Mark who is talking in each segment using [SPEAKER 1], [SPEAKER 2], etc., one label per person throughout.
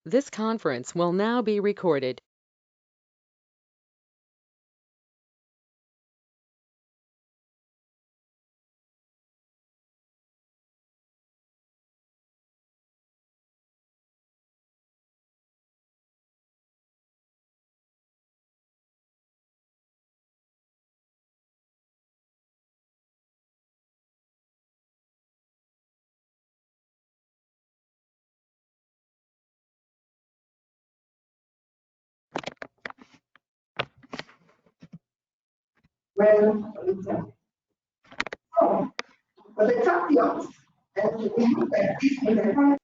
[SPEAKER 1] This conference will now be recorded.
[SPEAKER 2] Well, so, for the champions, and we look at this in the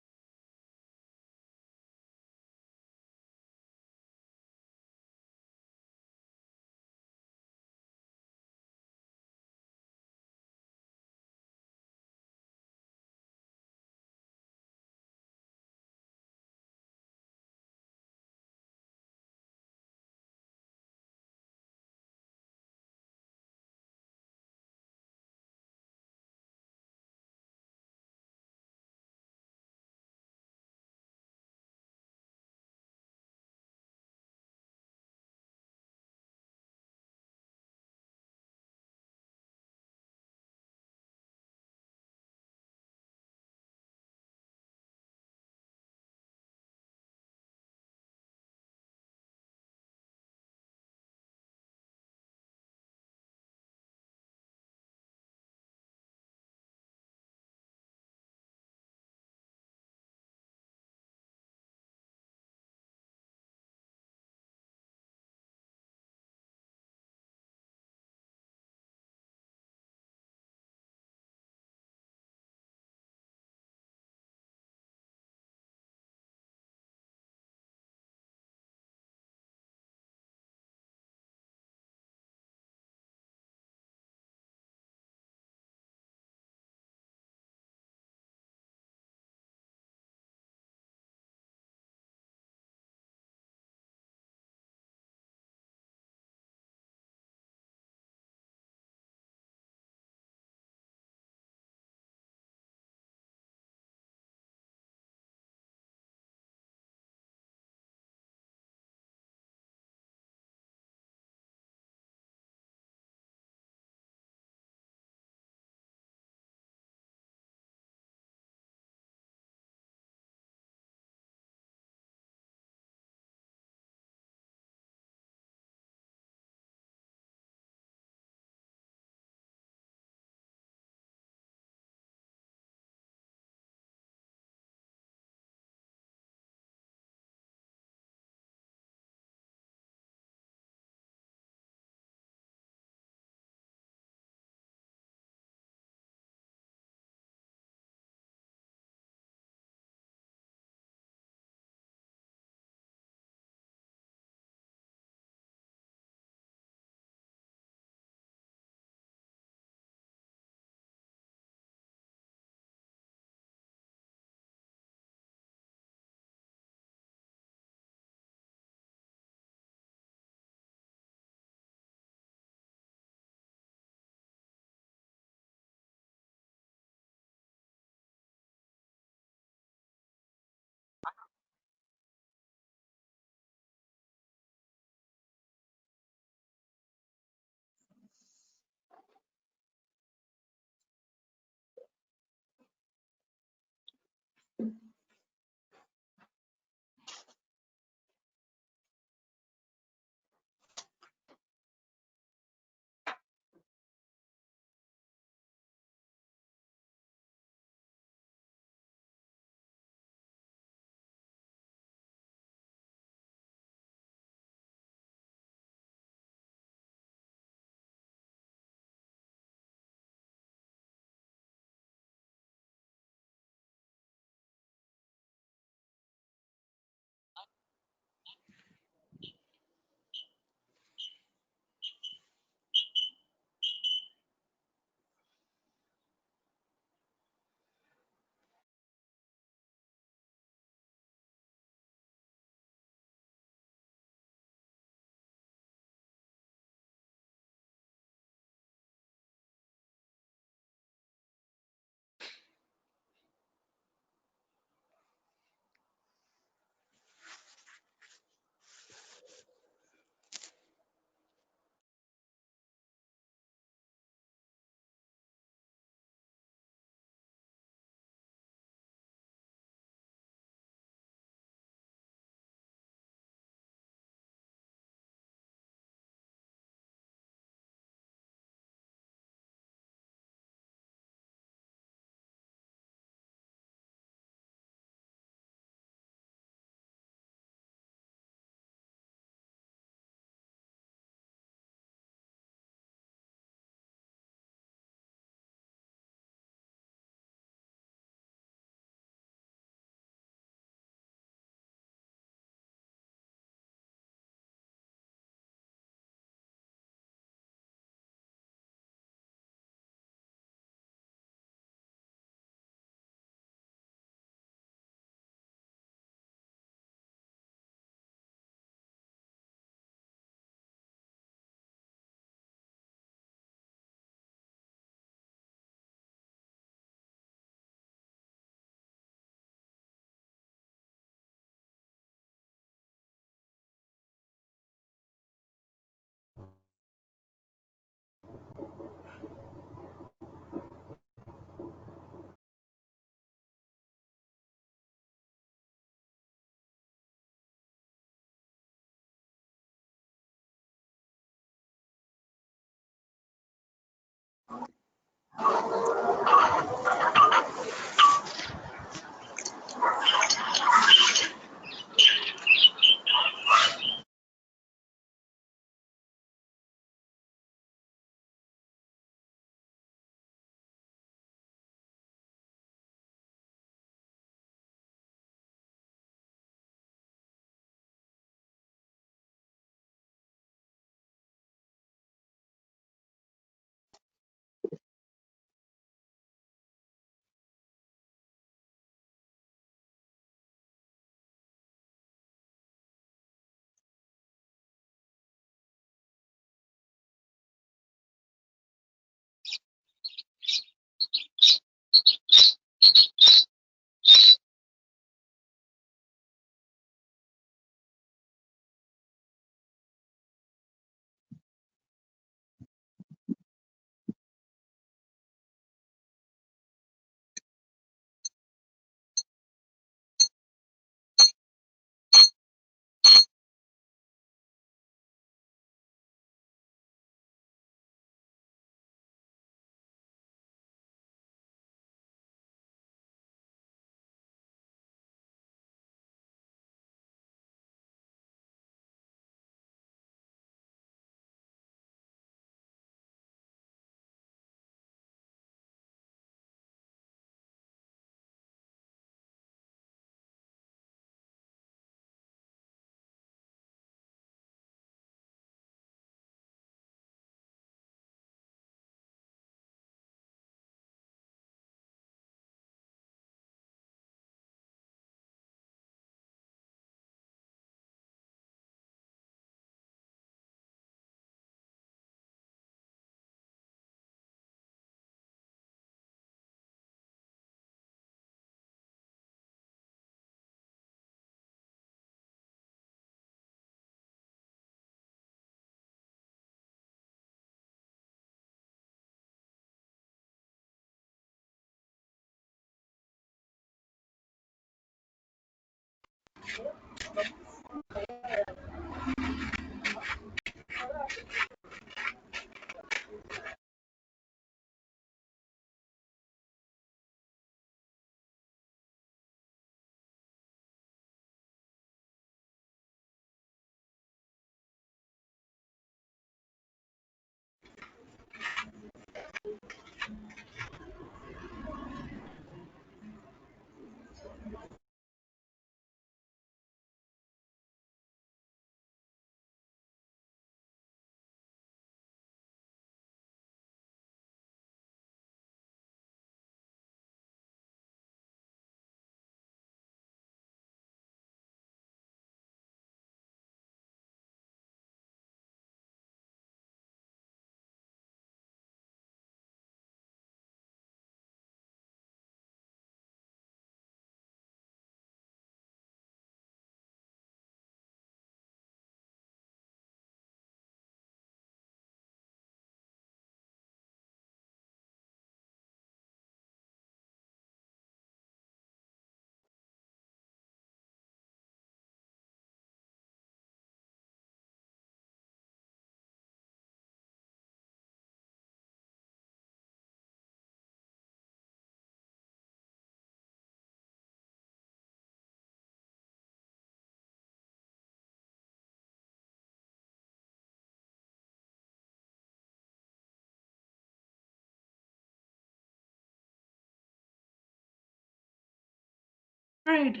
[SPEAKER 3] Great.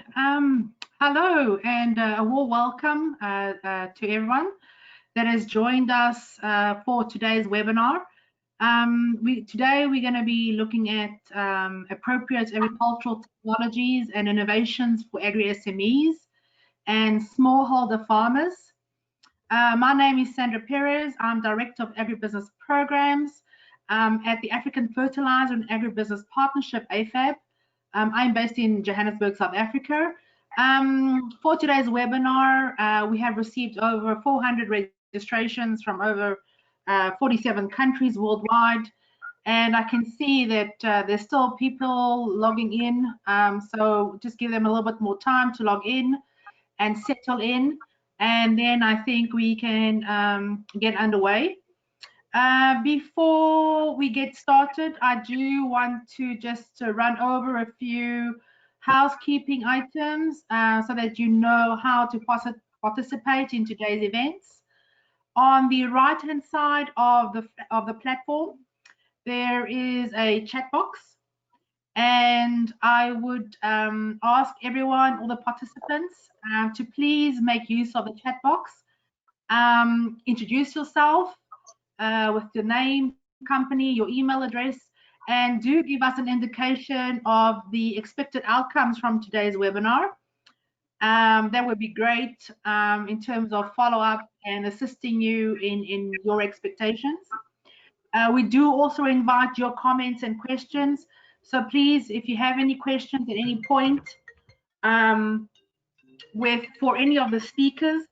[SPEAKER 3] Hello and a warm welcome to everyone that has joined us for today's webinar. Today we're going to be looking at appropriate agricultural technologies and innovations for agri-SMEs and smallholder farmers. My name is Sandra Perez. I'm Director of Agribusiness Programs at the African Fertilizer and Agribusiness Partnership, AFAB. I'm based in Johannesburg, South Africa. For today's webinar, we have received over 400 registrations from over 47 countries worldwide. And I can see that there's still people logging in. So just give them a little bit more time to log in and settle in. And then I think we can get underway. Before we get started, I do want to just run over a few housekeeping items so that you know how to participate in today's events. On the right-hand side of the platform, there is a chat box, and I would ask everyone, all the participants, to please make use of the chat box. Introduce yourself with your name, company, your email address, and do give us an indication of the expected outcomes from today's webinar. That would be great in terms of follow-up and assisting you in your expectations. We do also invite your comments and questions. So please, if you have any questions at any point for any of the speakers,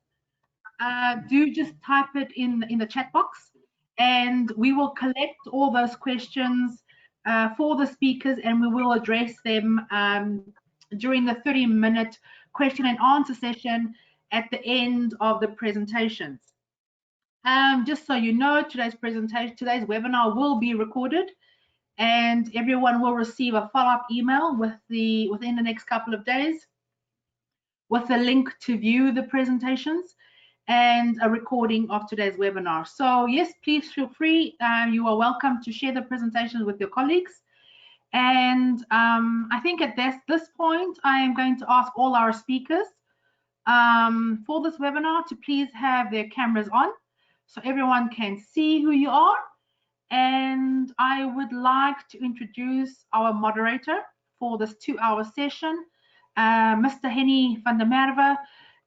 [SPEAKER 3] do just type it in the chat box, and we will collect all those questions for the speakers, and we will address them during the 30-minute question and answer session at the end of the presentations. Just so you know, today's webinar will be recorded, and everyone will receive a follow-up email within the next couple of days with a link to view the presentations and a recording of today's webinar. So yes, please feel free. You are welcome to share the presentations with your colleagues. And I think at this point, I am going to ask all our speakers for this webinar to please have their cameras on so everyone can see who you are. And I would like to introduce our moderator for this 2-hour session, Mr. Henny van der Merwe,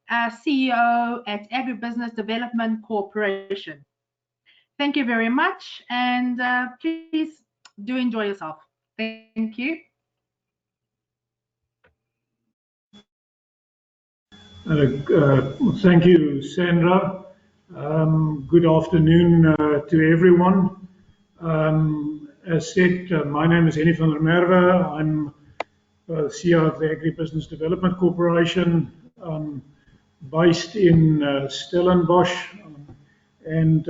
[SPEAKER 3] CEO at Agribusiness Development Corporation. Thank you very much, and please do enjoy yourself. Thank you.
[SPEAKER 4] Thank you, Sandra. Good afternoon to everyone. As said, my name is Henny van der Merwe. I'm CEO of the Agribusiness Development Corporation, based in Stellenbosch, and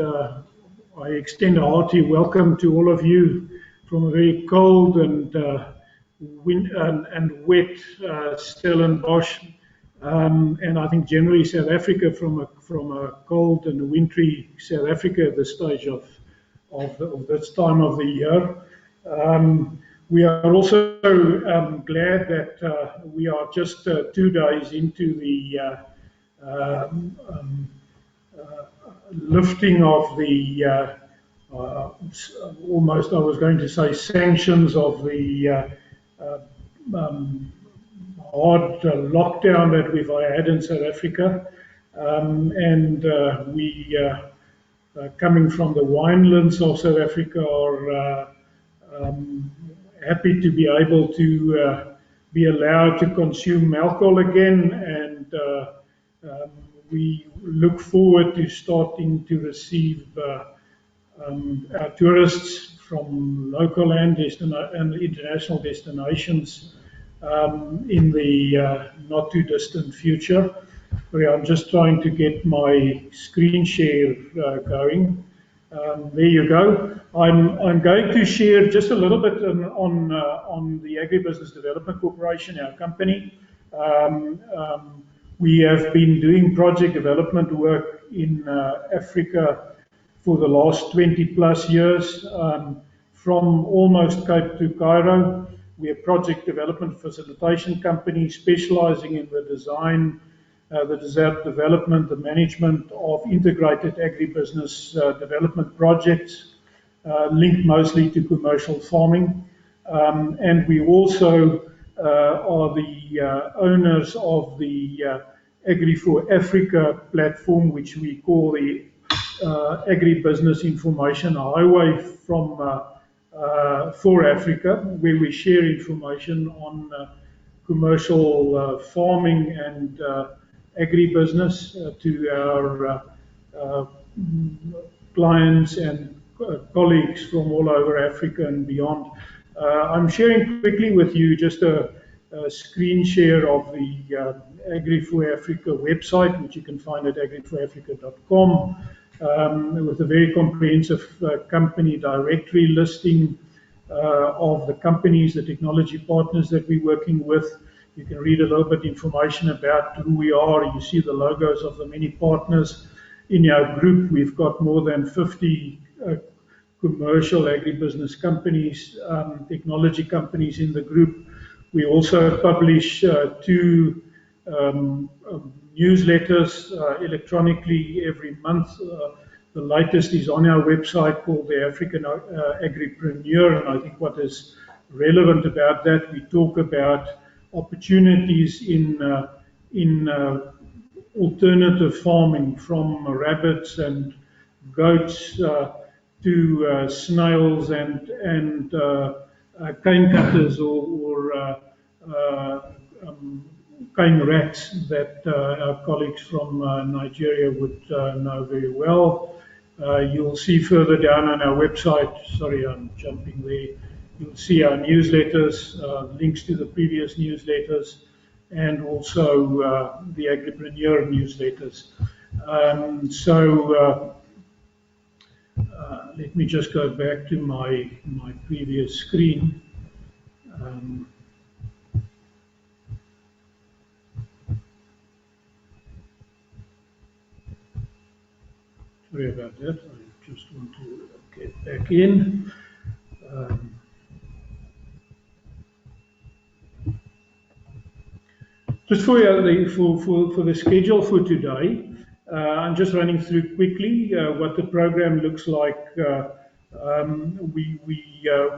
[SPEAKER 4] I extend a hearty welcome to all of you from a very cold and wet Stellenbosch, and I think generally South Africa from a cold and wintry South Africa at this stage of this time of the year. We are also glad that we are just 2 days into the lifting of the almost, I was going to say, sanctions of the hard lockdown that we've had in South Africa. And we, coming from the winelands of South Africa, are happy to be able to be allowed to consume alcohol again, and we look forward to starting to receive our tourists from local and international destinations in the not too distant future. I'm just trying to get my screen share going. There you go. I'm going to share just a little bit on the Agribusiness Development Corporation, our company. We have been doing project development work in Africa for the last 20 plus years, from almost Cape to Cairo. We are a project development facilitation company specializing in the design, the development, the management of integrated agribusiness development projects linked mostly to commercial farming. And we also are the owners of the Agri4Africa platform, which we call the Agribusiness Information Highway for Africa, where we share information on commercial farming and agribusiness to our clients and colleagues from all over Africa and beyond. I'm sharing quickly with you just a screen share of the Agri4Africa website, which you can find at agri4africa.com. with a very comprehensive company directory listing of the companies, the technology partners that we're working with. You can read a little bit information about who we are. You see the logos of the many partners. In our group, we've got more than 50 commercial agribusiness companies, technology companies in the group. We also publish two newsletters electronically every month. The latest is on our website called the African Agripreneur, and I think what is relevant about that, we talk about opportunities in alternative farming, from rabbits and goats to snails and cane cutters or cane rats that our colleagues from Nigeria would know very well. You'll see further down on our website, sorry, I'm jumping there, you'll see our newsletters, links to the previous newsletters, and also the Agripreneur newsletters. Let me just go back to my previous screen. Sorry about that. I just want to get back in. Just for the schedule for today, I'm just running through quickly what the program looks like. We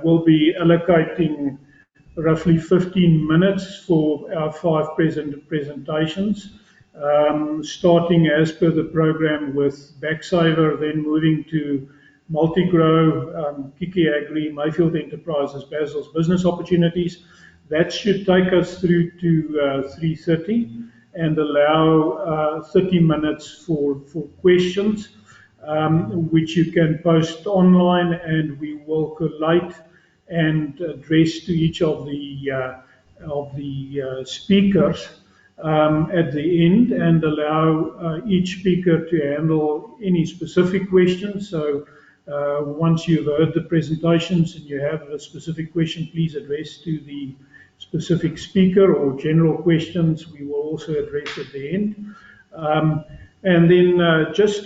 [SPEAKER 4] will be allocating roughly 15 minutes for our 5 presentations, starting as per the program with Backsaver, then moving to Multigrow, Kiki Agri, Mayfield Enterprises, Basil's Business Opportunities. That should take us through to 3:30 and allow 30 minutes for questions, which you can post online, and we will collate and address to each of the speakers at the end, and allow each speaker to handle any specific questions. So once you've heard the presentations and you have a specific question, please address to the specific speaker, or general questions we will also address at the end. And then just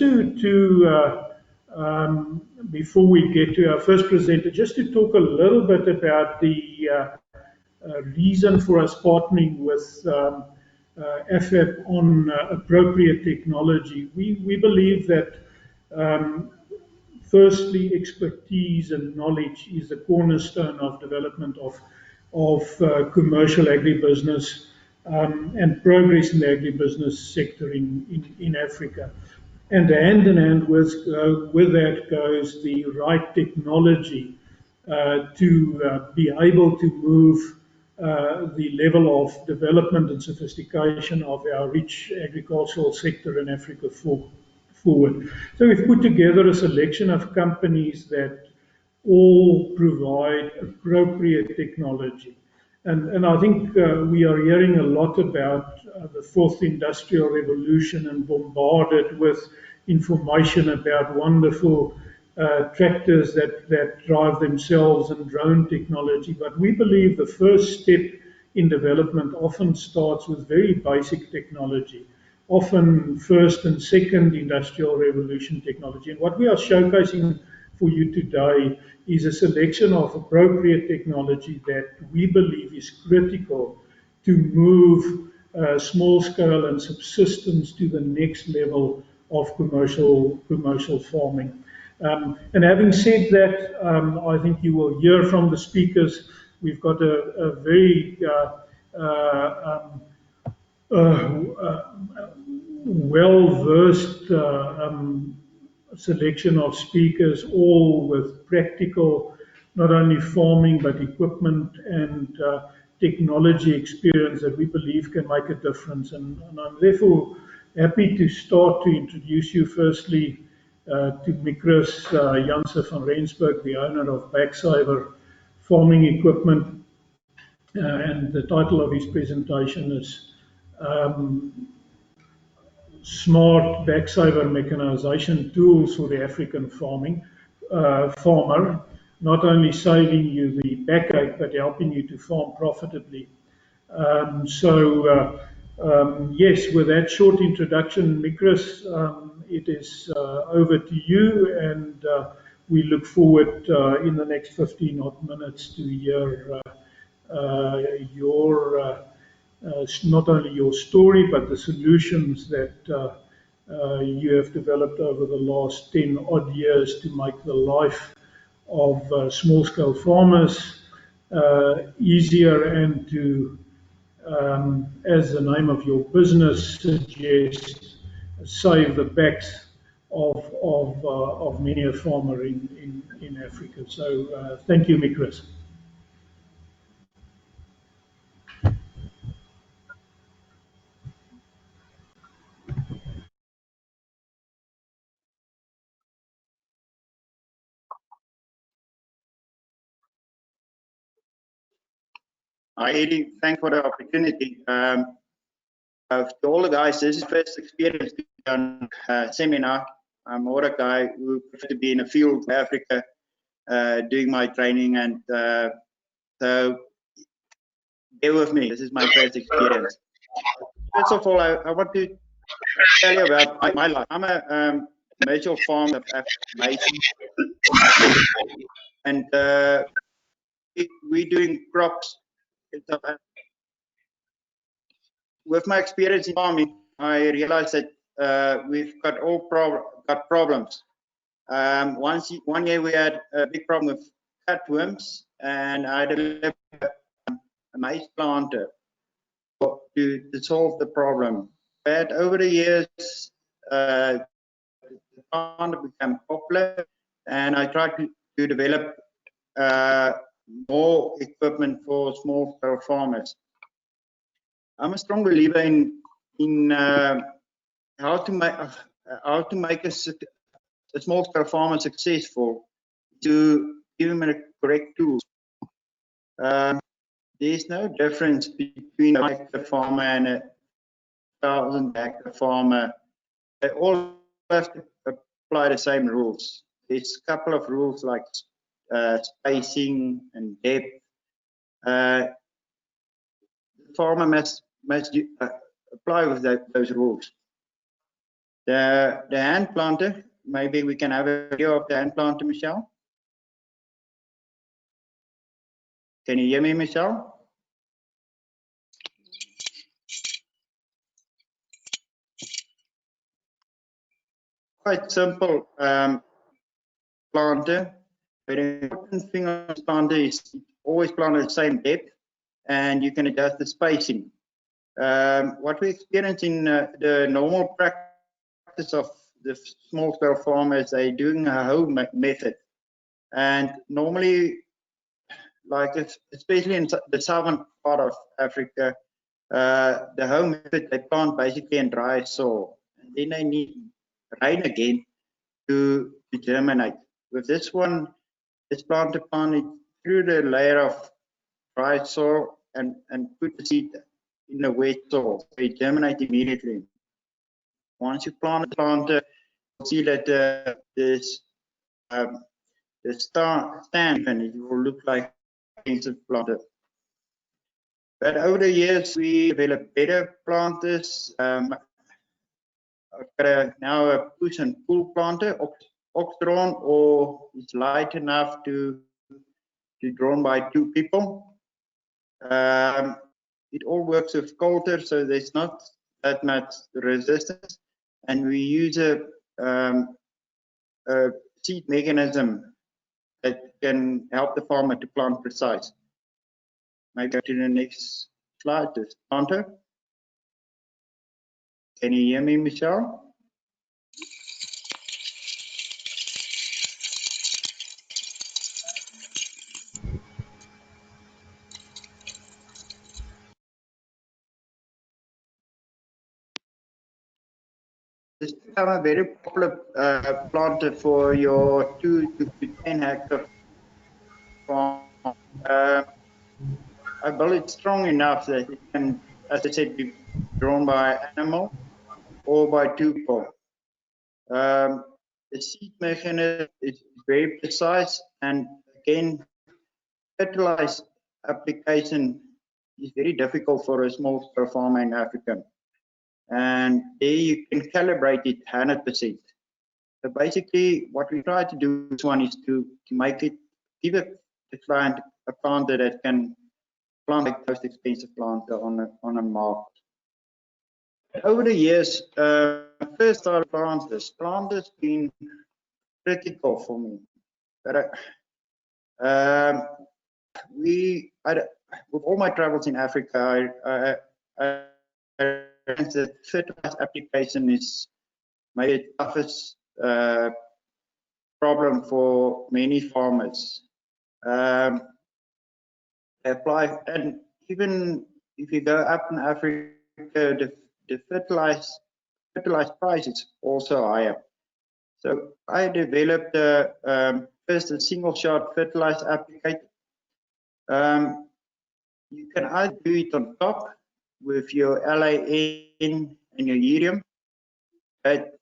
[SPEAKER 4] before we get to our first presenter, just to talk a little bit about the reason for us partnering with FAP on appropriate technology. We believe that firstly, expertise and knowledge is the cornerstone of development of commercial agribusiness and progress in the agribusiness sector in Africa. And hand in hand with that goes the right technology to be able to move the level of development and sophistication of our rich agricultural sector in Africa forward. So we've put together a selection of companies that all provide appropriate technology. And I think we are hearing a lot about the fourth industrial revolution and bombarded with information about wonderful tractors that drive themselves and drone technology. But we believe the first step in development often starts with very basic technology, often first and second industrial revolution technology. And what we are showcasing for you today is a selection of appropriate technology that we believe is critical to move small scale and subsistence to the next level of commercial farming. And having said that, I think you will hear from the speakers. We've got a very well-versed selection of speakers, all with practical, not only farming, but equipment and technology experience that we believe can make a difference. And I'm therefore happy to start to introduce you firstly to Mikros Janse van Rensburg, the owner of Backsaver Farming Equipment. And the title of his presentation is smart backsaver mechanization tools for the African farmer, not only saving you the backache, but helping you to farm profitably. Yes, with that short introduction, Mikris, it is over to you, and we look forward in the next 15 odd minutes to hear your not only your story, but the solutions that you have developed over the last 10 odd years to make the life of small-scale farmers easier and to, as the name of your business suggests, save the backs of many a farmer in Africa. So thank you, Mikris.
[SPEAKER 5] Hi, Eddie. Thanks for the opportunity. To all the guys, this is first experience on seminar. I'm more a guy who prefers to be in the field of Africa doing my training, and so bear with me. This is my first experience. First of all, I want to tell you about my life. I'm a commercial farmer of Africa, and we're doing crops. With my experience in farming, I realized that we've got problems. One year we had a big problem with cutworms, and I developed a maize planter to solve the problem. But over the years, the planter became popular, and I tried to develop more equipment for small-scale farmers. I'm a strong believer in how to make a small-scale farmer successful, to give him the correct tools. There's no difference between a hectare farmer and a 1,000-hectare farmer. They all have to apply the same rules. There's a couple of rules like spacing and depth. The farmer must apply with those rules. The hand planter, maybe we can have a video of the hand planter, Michelle. Can you hear me, Michelle? Quite simple planter. But the important thing on this planter is always plant at the same depth, and you can adjust the spacing. What we experience in the normal practice of the small-scale farmers, they're doing a home method, and normally, like especially in the southern part of Africa, the home method, they plant basically in dry soil, and then they need rain again to germinate. With this one, this planter planted through the layer of dry soil and put the seed in the wet soil, so it germinates immediately. Once you plant the planter, you'll see that the stand, and it will look like a planter. But over the years, we developed better planters. I've got now a push and pull planter, Oxtron, or it's light enough to be drawn by 2 people. It all works with coulter, so there's not that much resistance, and we use a seed mechanism that can help the farmer to plant precise. Maybe go to the next slide, this planter. Can you hear me, Michelle? This is a very popular planter for your 2 to 10 hectare farm. I built it strong enough that it can, as I said, be drawn by animal. or by 2 pole. The seed mechanism is very precise, and again, fertilizer application is very difficult for a small scale farmer in Africa. And there you can calibrate it 100%. So basically, what we try to do this one is to make it, give the client a planter that can plant the most expensive planter on a market. Over the years, first started planters been critical for me. But with all my travels in Africa, I the fertilizer application is maybe the toughest problem for many farmers. Apply, and even if you go up in Africa, the fertilizer price is also higher. So I developed first a single shot fertilizer applicator. You can either do it on top with your LAN and your urea, but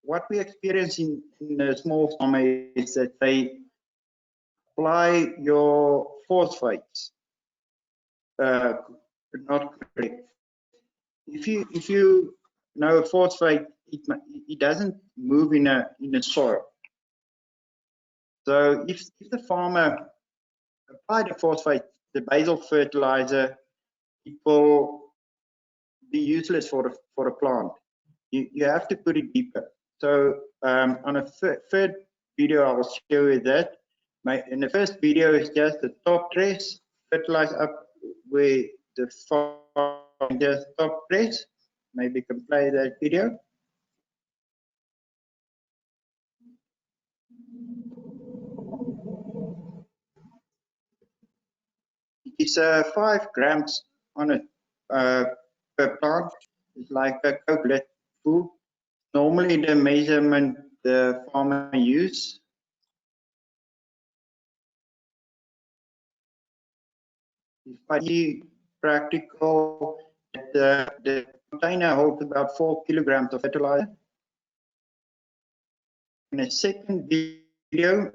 [SPEAKER 5] what we experience in the small farmer is that they apply your phosphates not correct. If you know a phosphate, it doesn't move in a soil. So if the farmer apply the phosphate, the basal fertilizer, it will be useless for a plant. You have to put it deeper. So on a third video, I will show you that. In the first video is just the top trace, fertilize up where the farm just top trace. Maybe you can play that video. It is 5 grams on it per plant. It's like a coconut food. Normally the measurement the farmer use is quite practical. The container holds about 4 kilograms of fertilizer. In the second video,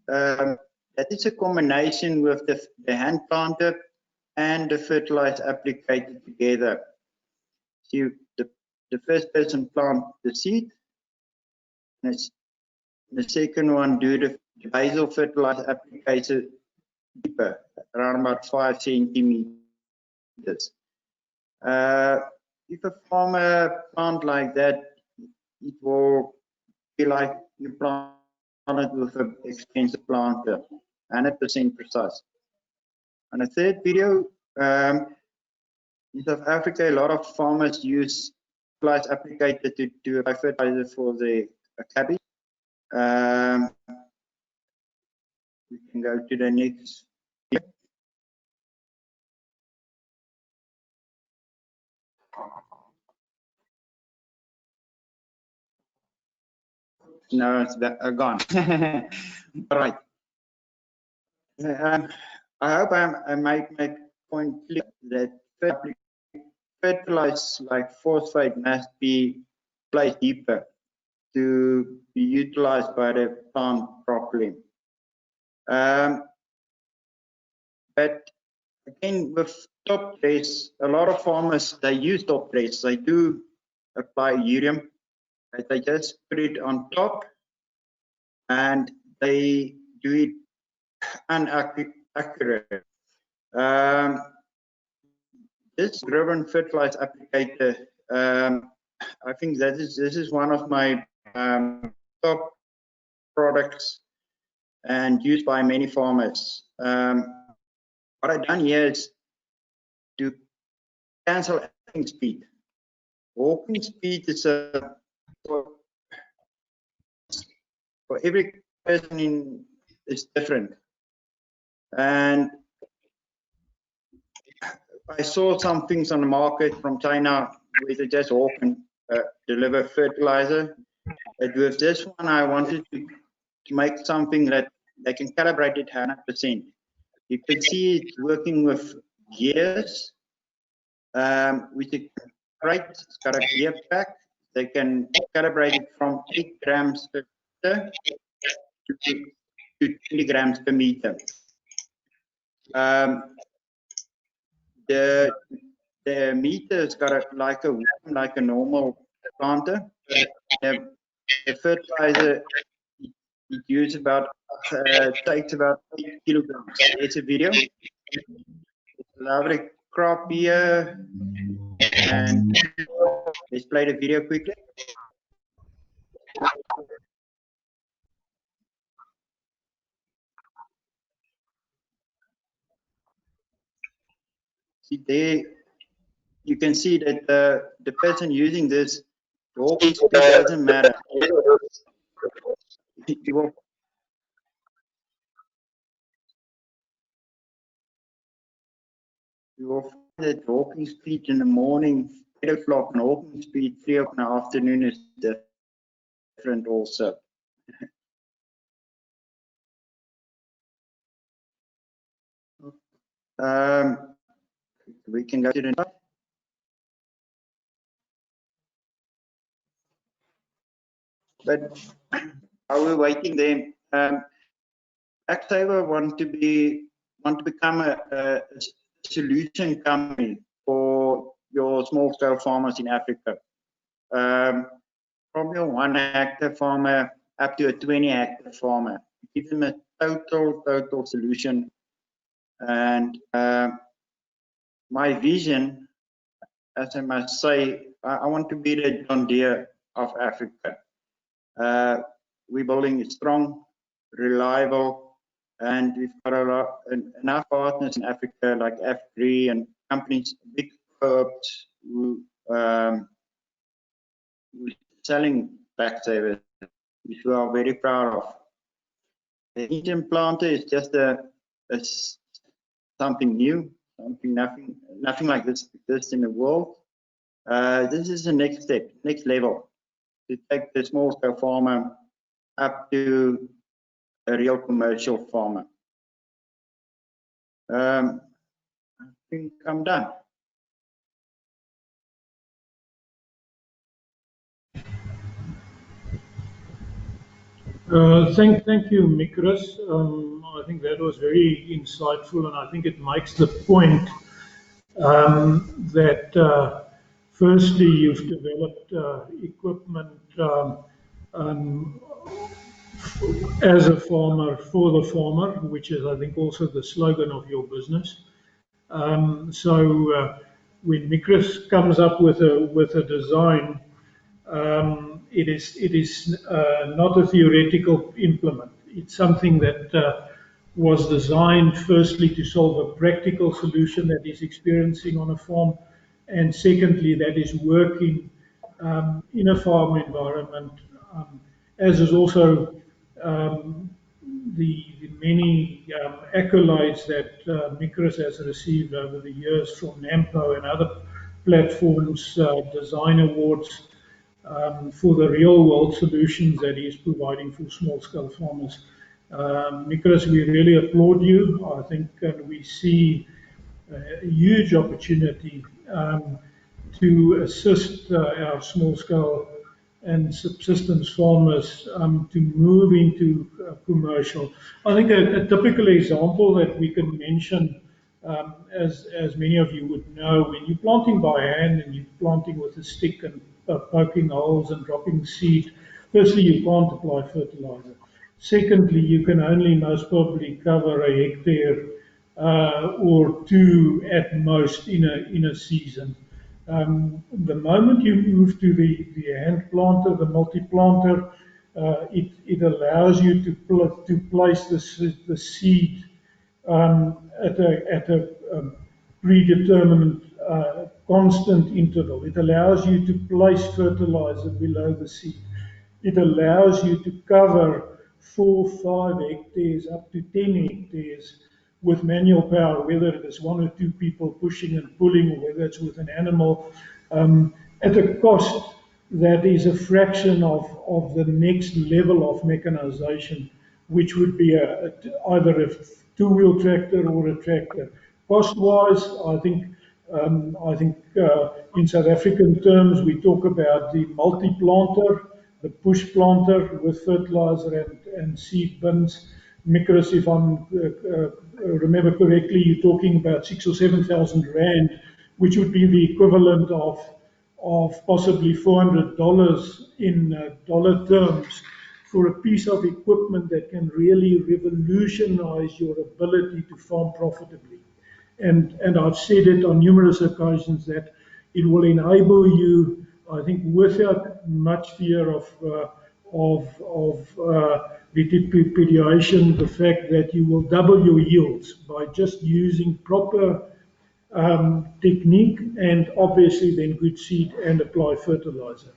[SPEAKER 5] that is a combination with the hand planter and the fertilizer applicator together. So the first person plant the seed, and the second one do the basal fertilizer applicator deeper, around about 5 centimeters. If a farmer plant like that, it will be like you plant it with an expensive planter, 100% precise. On the third video, in South Africa, a lot of farmers use fertilizer applicator to do a fertilizer for the cabbage. We can go to the next video. No, it's gone. All right. I hope I might make point clear that fertilizers like phosphate must be placed deeper to be utilized by the plant properly. But again, with top trace, a lot of farmers, they use top trace. They do apply urea, but they just put it on top and they do it inaccurate. This driven fertilizer applicator, I think this is one of my top products and used by many farmers. What I've done here is to cancel walking speed. Walking speed is for every person is different, and I saw some things on the market from China where they just walk and deliver fertilizer. But with this one, I wanted to make something that they can calibrate it 100%. You can see it's working with gears, which calibrate. It's got a gear pack. They can calibrate it from 8 grams per meter to 20 grams per meter. The meter's got like a normal planter. The fertilizer it uses takes about 8 kilograms. It's a video. It's a lovely crop here, and let's play the video quickly. See there, you can see that the person using this walking speed doesn't matter. You will find that walking speed in the morning, 8 o'clock, and walking speed 3 o'clock in the afternoon is different also. We can go to the next. But while we're waiting there, AgriSMEs want to become a solution company for your small scale farmers in Africa. From your 1 hectare farmer up to a 20 hectare farmer. Give them a total solution. And my vision, as I must say, I want to be the John Deere of Africa. We're building a strong, reliable, and we've got enough partners in Africa like Agri and companies, big co-ops who selling backsavers, which we are very proud of. The Indian planter is just something new, nothing like this exists in the world. This is the next step, next level, to take the small scale farmer up to a real commercial farmer. I think I'm done.
[SPEAKER 4] Thank you, Mikros. I think that was very insightful, and I think it makes the point that firstly you've developed equipment as a farmer for the farmer, which is I think also the slogan of your business. So when Mikros comes up with a design, it is not a theoretical implement. It's something that was designed firstly to solve a practical solution that is experiencing on a farm, and secondly that is working in a farm environment, as is also the many accolades that Mikros has received over the years from NAMPO and other platforms, design awards for the real world solutions that he is providing for small scale farmers. Mikros, we really applaud you. I think we see a huge opportunity to assist our small scale and subsistence farmers to move into commercial. I think a typical example that we can mention, as many of you would know, when you're planting by hand and you're planting with a stick and poking holes and dropping seed, firstly you can't apply fertilizer. Secondly, you can only most probably cover a hectare or two at most in a season. The moment you move to the hand planter, the multi-planter, it allows you to place the seed at a predetermined constant interval. It allows you to place fertilizer below the seed. It allows you to cover 4, 5 hectares up to 10 hectares with manual power, whether it is 1 or 2 people pushing and pulling, or whether it's with an animal, at a cost that is a fraction of the next level of mechanization, which would be either a two-wheel tractor or a tractor. Cost-wise, I think I think in South African terms, we talk about the multi-planter, the push planter with fertilizer and seed bins. Mikros, if I remember correctly, you're talking about 6,000 or 7,000 rand, which would be the equivalent of possibly $400 in dollar terms for a piece of equipment that can really revolutionize your ability to farm profitably. And I've said it on numerous occasions that it will enable you, I think, without much fear of vituperation, the fact that you will double your yields by just using proper technique and obviously then good seed and apply fertilizer.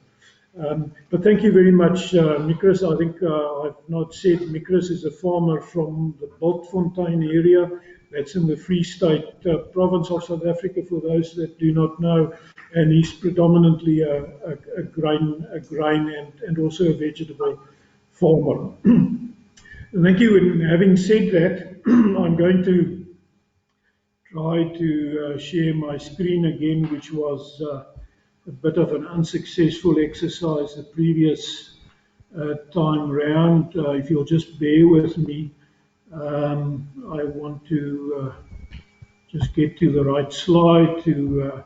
[SPEAKER 4] But thank you very much, Mikros. I think I've not said Mikros is a farmer from the Bultfontein area. That's in the Free State province of South Africa, for those that do not know. And he's predominantly a grain and also a vegetable farmer. Thank you. And having said that, I'm going to try to share my screen again, which was a bit of an unsuccessful exercise the previous time round. If you'll just bear with me, I want to just get to the right slide to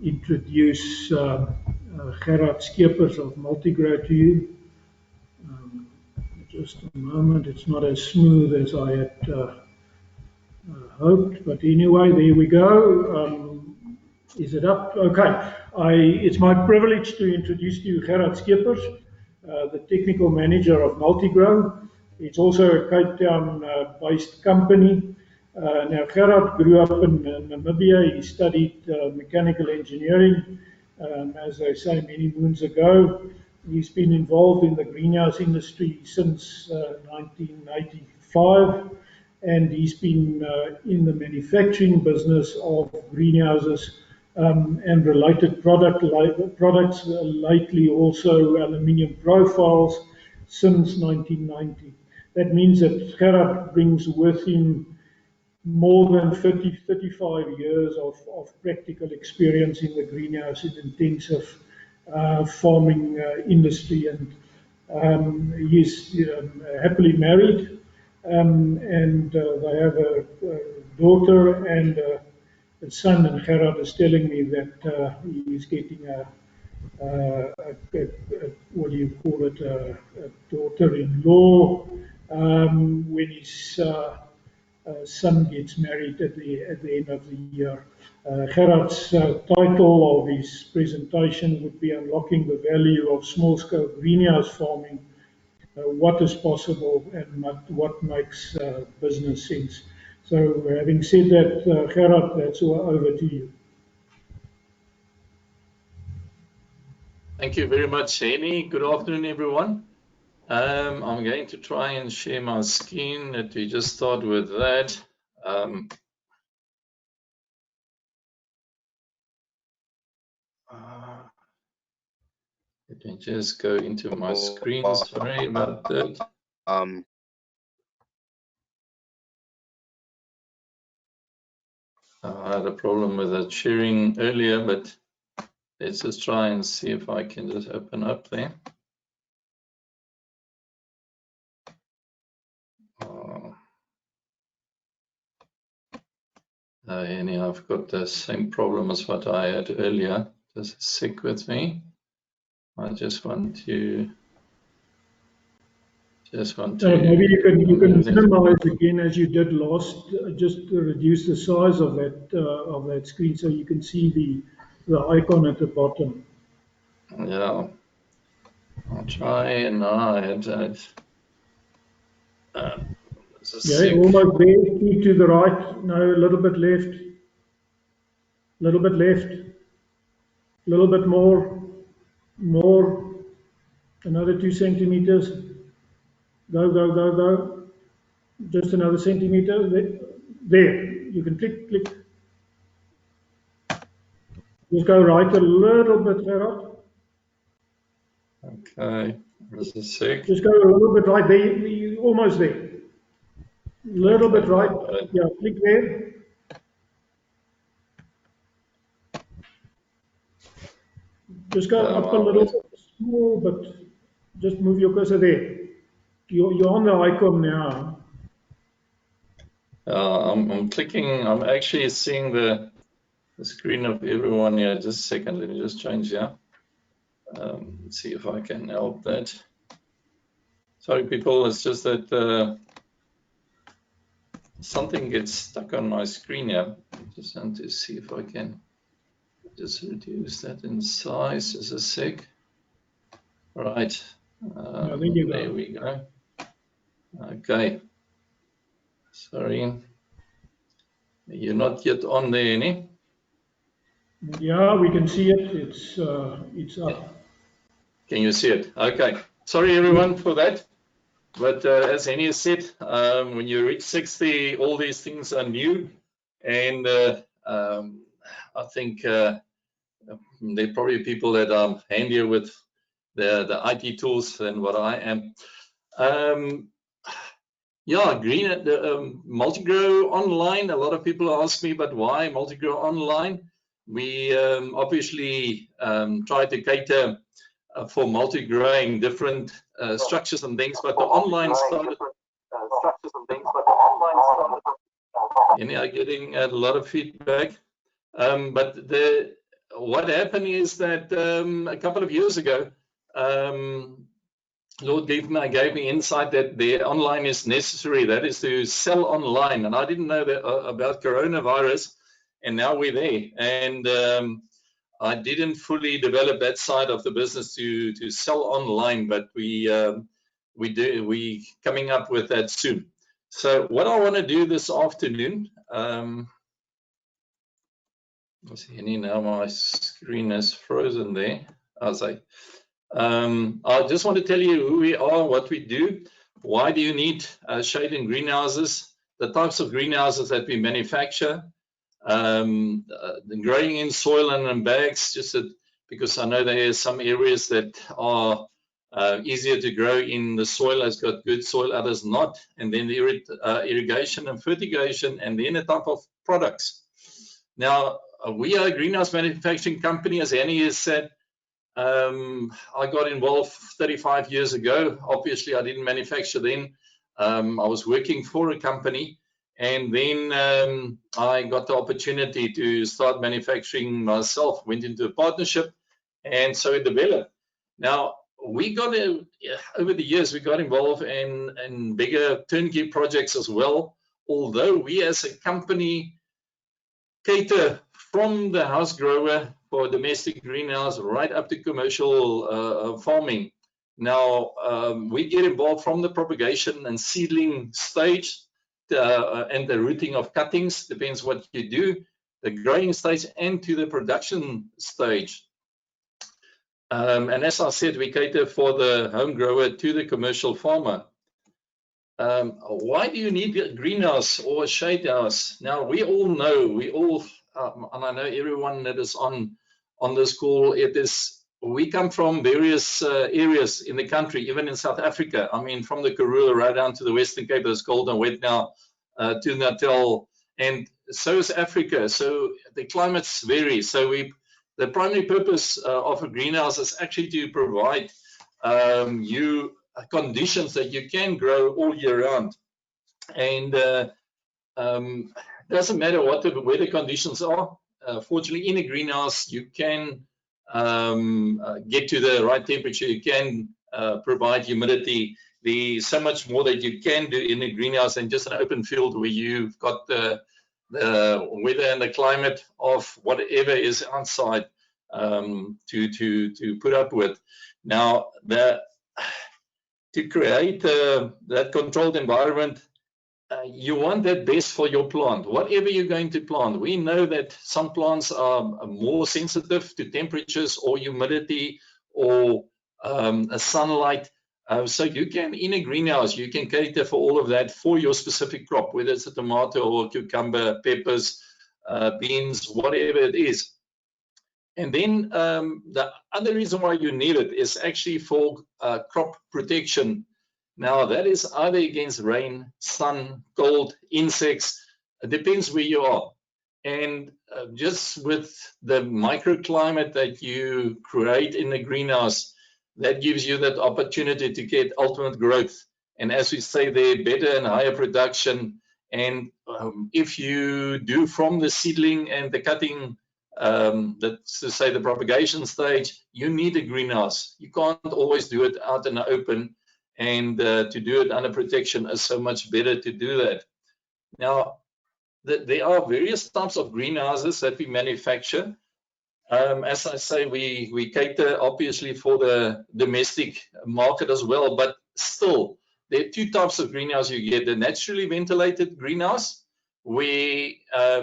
[SPEAKER 4] introduce Gerard Skeepers of Multigrow to you. Just a moment, it's not as smooth as I had hoped, but anyway, there we go. Is it up? Okay. It's my privilege to introduce to you Gerard Skeepers, the technical manager of Multigrow. It's also a Cape Town-based company. Now, Gerard grew up in Namibia. He studied mechanical engineering, as I say, many moons ago. He's been involved in the greenhouse industry since 1985, and he's been in the manufacturing business of greenhouses and related products, lately also aluminium profiles, since 1990. That means that Gerard brings with him more than 35 years of practical experience in the greenhouse and intensive farming industry. And he's happily married, and they have a daughter and a son. And Gerard is telling me that he's getting what do you call it, a daughter-in-law when his son gets married at the end of the year. Gerard's title of his presentation would be Unlocking the Value of Small-Scale Greenhouse Farming, what is possible and what makes business sense. So having said that, Gerard, that's all over to you.
[SPEAKER 6] Thank you very much, Henny. Good afternoon, everyone. I'm going to try and share my screen. Let me just start with that. Let me just go into my screen. Sorry about that. I had a problem with that sharing earlier, but let's just try and see if I can just open up there. Anyhow, I've got the same problem as what I had earlier. Just stick with me. I just want to.
[SPEAKER 4] Maybe you can minimize again as you did last. Just to reduce the size of that screen so you can see the icon at the bottom.
[SPEAKER 6] Yeah, I'll try. And I had
[SPEAKER 4] yeah, almost there. Keep to the right. No, a little bit left. A little bit left. A little bit more. More. Another 2 centimeters. Go, go, go, go. Just another centimeter. There. You can click, click. Just go right a little bit, Gerard.
[SPEAKER 6] Okay, just a sec.
[SPEAKER 4] Just go a little bit right there. You're almost there. A little bit right. Yeah, click there. Just go up a little, small, but just move your cursor there. You're on the icon now.
[SPEAKER 6] I'm clicking. I'm actually seeing the screen of everyone here. Just a second. Let me just change here. Let's see if I can help that. Sorry, people. It's just that something gets stuck on my screen here. I just want to see if I can just reduce that in size. Just a sec. Right. There we go. Okay. Sorry. You're not yet on there, any?
[SPEAKER 4] Yeah, we can see it. It's up.
[SPEAKER 6] Can you see it? Okay. Sorry, everyone, for that. But as Henny said, when you reach 60, all these things are new. And I think there are probably people that are handier with the IT tools than what I am. Yeah, multi-grow online. A lot of people ask me, but why multi-grow online? We obviously try to cater for multi-growing different structures and things, but the online started. And I'm getting a lot of feedback. But what happened is that a couple of years ago, Lord gave me insight that the online is necessary. That is to sell online, and I didn't know that, about coronavirus, and now we're there. And I didn't fully develop that side of the business to sell online, but we coming up with that soon. So what I want to do this afternoon. Let's see, now my screen is frozen there. I just want to tell you who we are, what we do, why do you need shade and greenhouses, the types of greenhouses that we manufacture, the growing in soil and in bags, because I know there are some areas that are easier to grow in. The soil has got good soil, others not, and then the irrigation and fertigation, and then the type of products. Now, we are a greenhouse manufacturing company, as Annie has said. I got involved 35 years ago. Obviously, I didn't manufacture then. I was working for a company, and then I got the opportunity to start manufacturing myself, went into a partnership, and so it developed. Now, over the years, we got involved in bigger turnkey projects as well, although we as a company cater from the house grower for domestic greenhouse right up to commercial farming. Now, we get involved from the propagation and seedling stage and the rooting of cuttings, depends what you do, the growing stage and to the production stage. And as I said, we cater for the home grower to the commercial farmer. Why do you need a greenhouse or a shade house? Now, we all know, and I know everyone that is on this call, we come from various areas in the country, even in South Africa. I mean, from the Karoo right down to the Western Cape, it's cold and wet now, to Natal, and so is Africa. So the climates vary. So the primary purpose of a greenhouse is actually to provide you conditions that you can grow all year round. And doesn't matter what the weather conditions are. Fortunately, in a greenhouse, you can get to the right temperature. You can provide humidity. There's so much more that you can do in a greenhouse than just an open field where you've got the weather and the climate of whatever is outside to put up with. Now, to create that controlled environment, you want that best for your plant, whatever you're going to plant. We know that some plants are more sensitive to temperatures or humidity or sunlight. So you can, in a greenhouse, you can cater for all of that for your specific crop, whether it's a tomato or cucumber, peppers, beans, whatever it is. And then the other reason why you need it is actually for crop protection. Now, that is either against rain, sun, cold, insects. It depends where you are. And just with the microclimate that you create in the greenhouse, that gives you that opportunity to get ultimate growth. And as we say there, better and higher production. And if you do from the seedling and the cutting, that's to say the propagation stage, you need a greenhouse. You can't always do it out in the open, and to do it under protection is so much better to do that. Now, there are various types of greenhouses that we manufacture. As I say, we cater obviously for the domestic market as well, but still, there are two types of greenhouse you get. The naturally ventilated greenhouse, where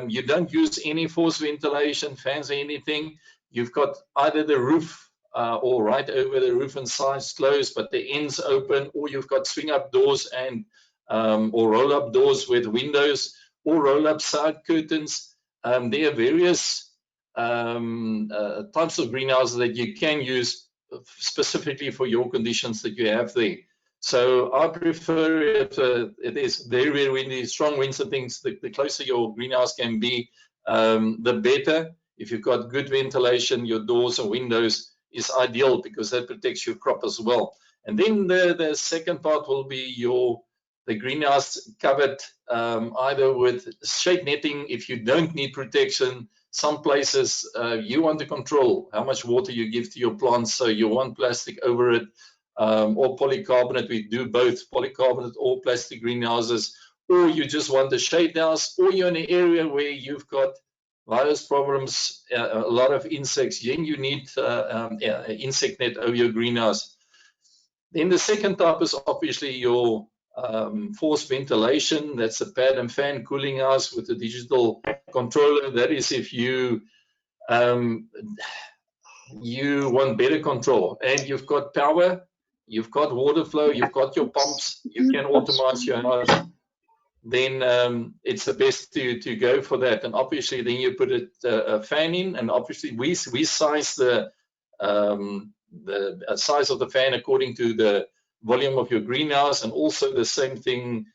[SPEAKER 6] you don't use any forced ventilation, fans or anything. You've got either the roof or right over the roof and sides closed, but the ends open, or you've got swing up doors and or roll up doors with windows, or roll up side curtains. There are various types of greenhouses that you can use specifically for your conditions that you have there. So I prefer if it is very, very windy, strong winds and things, the closer your greenhouse can be, the better. If you've got good ventilation, your doors and windows is ideal because that protects your crop as well. And then the second part will be the greenhouse covered either with shade netting if you don't need protection. Some places you want to control how much water you give to your plants, so you want plastic over it, or polycarbonate. We do both polycarbonate or plastic greenhouses, or you just want a shade house, or you're in an area where you've got virus problems, a lot of insects, then you need insect net over your greenhouse. Then the second type is obviously your forced ventilation. That's a pad and fan cooling house with a digital controller. That is if you want better control and you've got power, you've got water flow, you've got your pumps, you can automate your house, then it's the best to go for that. And obviously then you put a fan in, and obviously we size the size of the fan according to the volume of your greenhouse, and also the same thing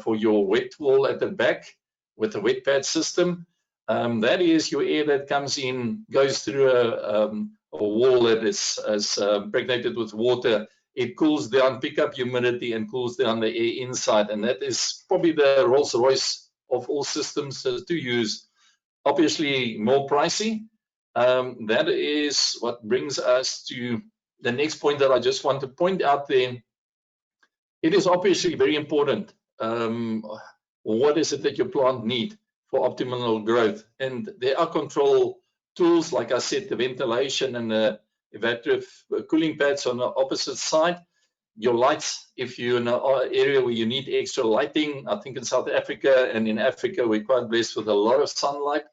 [SPEAKER 6] for your wet wall at the back with the wet pad system. That is your air that comes in, goes through a wall that is impregnated with water. It cools down, pick up humidity and cools down the air inside. And that is probably the Rolls Royce of all systems to use. Obviously more pricey. That is what brings us to the next point that I just want to point out there. It is obviously very important. What is it that your plant need for optimal growth? And there are control tools, like I said, the ventilation and the evaporative cooling pads on the opposite side. Your lights, if you're in an area where you need extra lighting, I think in South Africa and in Africa, we're quite blessed with a lot of sunlight.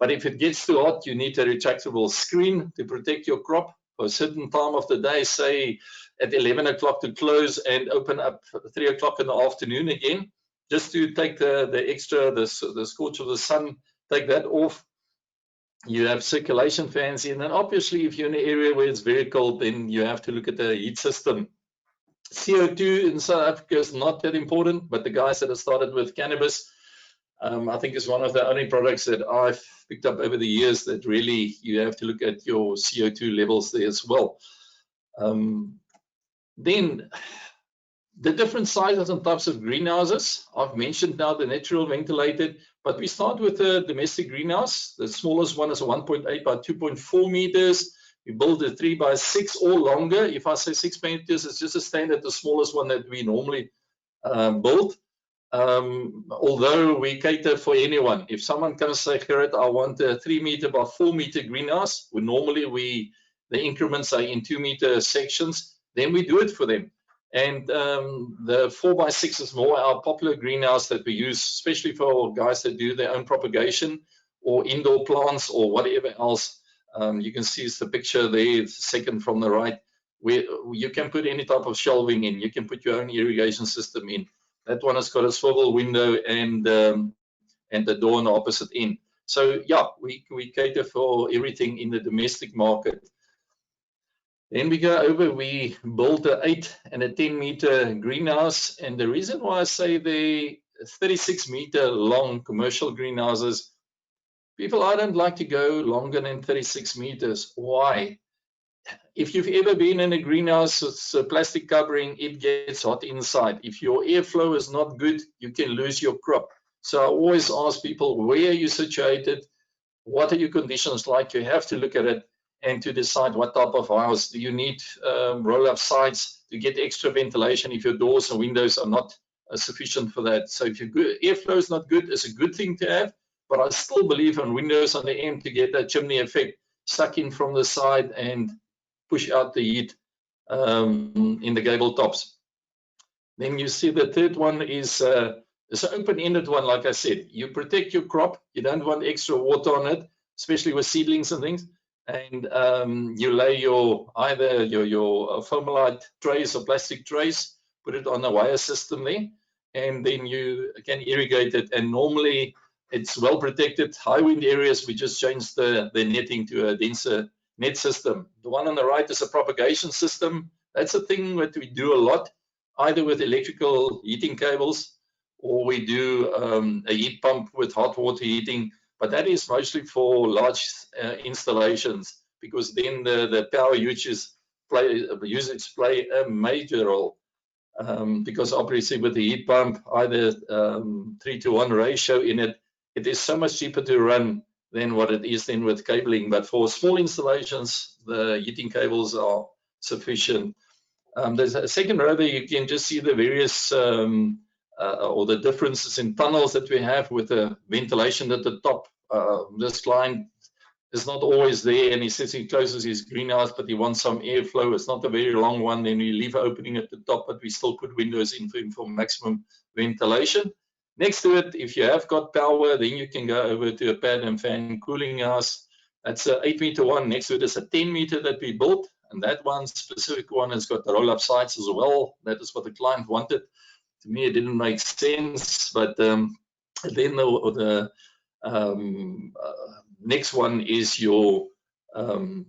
[SPEAKER 6] But if it gets too hot, you need a retractable screen to protect your crop for a certain time of the day, say at 11 o'clock to close and open up 3 o'clock in the afternoon again, just to take the extra, the scorch of the sun, take that off. You have circulation fans in, and obviously if you're in an area where it's very cold, then you have to look at the heat system. CO2 in South Africa is not that important, but the guys that have started with cannabis, I think is one of the only products that I've picked up over the years that really you have to look at your CO2 levels there as well. Then the different sizes and types of greenhouses. I've mentioned now the natural ventilated, but we start with the domestic greenhouse. The smallest one is a 1.8 by 2.4 meters. We build a 3 by 6 or longer. If I say 6 meters, it's just a standard, the smallest one that we normally build. Although we cater for anyone. If someone comes and say, Gerrit, I want a 3 meter by 4 meter greenhouse, normally the increments are in 2 meter sections, then we do it for them. And the 4 by 6 is more our popular greenhouse that we use, especially for guys that do their own propagation or indoor plants or whatever else. You can see it's the picture there, second from the right, where you can put any type of shelving in. You can put your own irrigation system in. That one has got a swivel window and the door on the opposite end. So yeah, we cater for everything in the domestic market. Then we go over, we build an 8 and a 10 meter greenhouse. And the reason why I say the 36 meter long commercial greenhouses People, I don't like to go longer than 36 meters. Why? If you've ever been in a greenhouse, it's a plastic covering, it gets hot inside. If your airflow is not good, you can lose your crop. So I always ask people, where are you situated? What are your conditions like? You have to look at it and to decide what type of house. Do you need roll-up sides to get extra ventilation if your doors and windows are not sufficient for that? So if your airflow is not good, it's a good thing to have, but I still believe in windows on the end to get that chimney effect suck in from the side and push out the heat in the gable tops. Then you see the third one is an open-ended one. Like I said, you protect your crop. You don't want extra water on it, especially with seedlings and things. And you lay either your formaldehyde trays or plastic trays, put it on a wire system there, and then you can irrigate it. And normally it's well protected. High wind areas, we just change the netting to a denser net system. The one on the right is a propagation system. That's a thing that we do a lot, either with electrical heating cables, or we do a heat pump with hot water heating, but that is mostly for large installations, because then the power usage play a major role. Because obviously with the heat pump, either 3-to-1 ratio in it, it is so much cheaper to run than what it is then with cabling. But for small installations, the heating cables are sufficient. There's a second row there, you can just see the various or the differences in tunnels that we have with the ventilation at the top. This client is not always there, and he says he closes his greenhouse, but he wants some airflow. It's not a very long one, then we leave an opening at the top, but we still put windows in for maximum ventilation. Next to it, if you have got power, then you can go over to a pad and fan cooling house. That's an 8-meter one. Next to it is a 10-meter that we built, and that one specific one has got the roll-up sides as well. That is what the client wanted. To me, it didn't make sense, but then the next one is your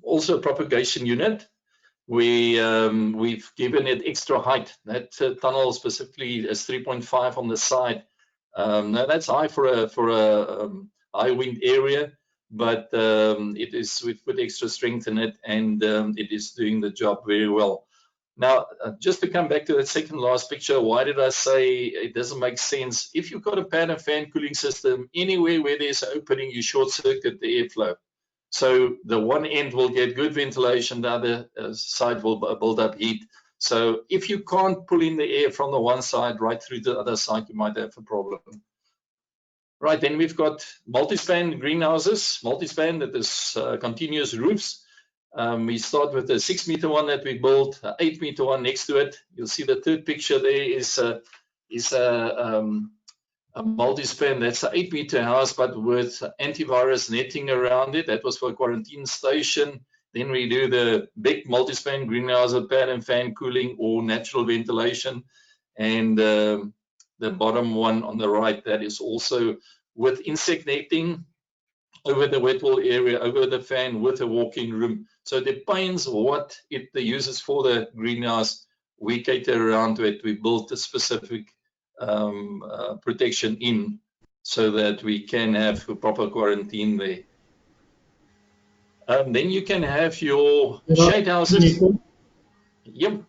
[SPEAKER 6] also a propagation unit. We've given it extra height. That tunnel specifically is 3.5 on the side. Now that's high for a high wind area, but we've put extra strength in it, and it is doing the job very well. Now, just to come back to that second last picture, why did I say it doesn't make sense? If you've got a pad and fan cooling system, anywhere where there's an opening, you short circuit the airflow. So the one end will get good ventilation, the other side will build up heat. So if you can't pull in the air from the one side right through the other side, you might have a problem. Right, then we've got multi-span greenhouses, multi-span that is continuous roofs. We start with the 6-meter one that we built, 8-meter one next to it. You'll see the third picture there is a multi-span. That's an 8-meter house, but with antivirus netting around it. That was for a quarantine station. Then we do the big multi-span greenhouse with pad and fan cooling or natural ventilation. And the bottom one on the right, that is also with insect netting over the wet wall area, over the fan with a walk-in room. So it depends what it uses for the greenhouse. We cater around to it. We built a specific protection in so that we can have a proper quarantine there. Then you can have your shade houses. Yep.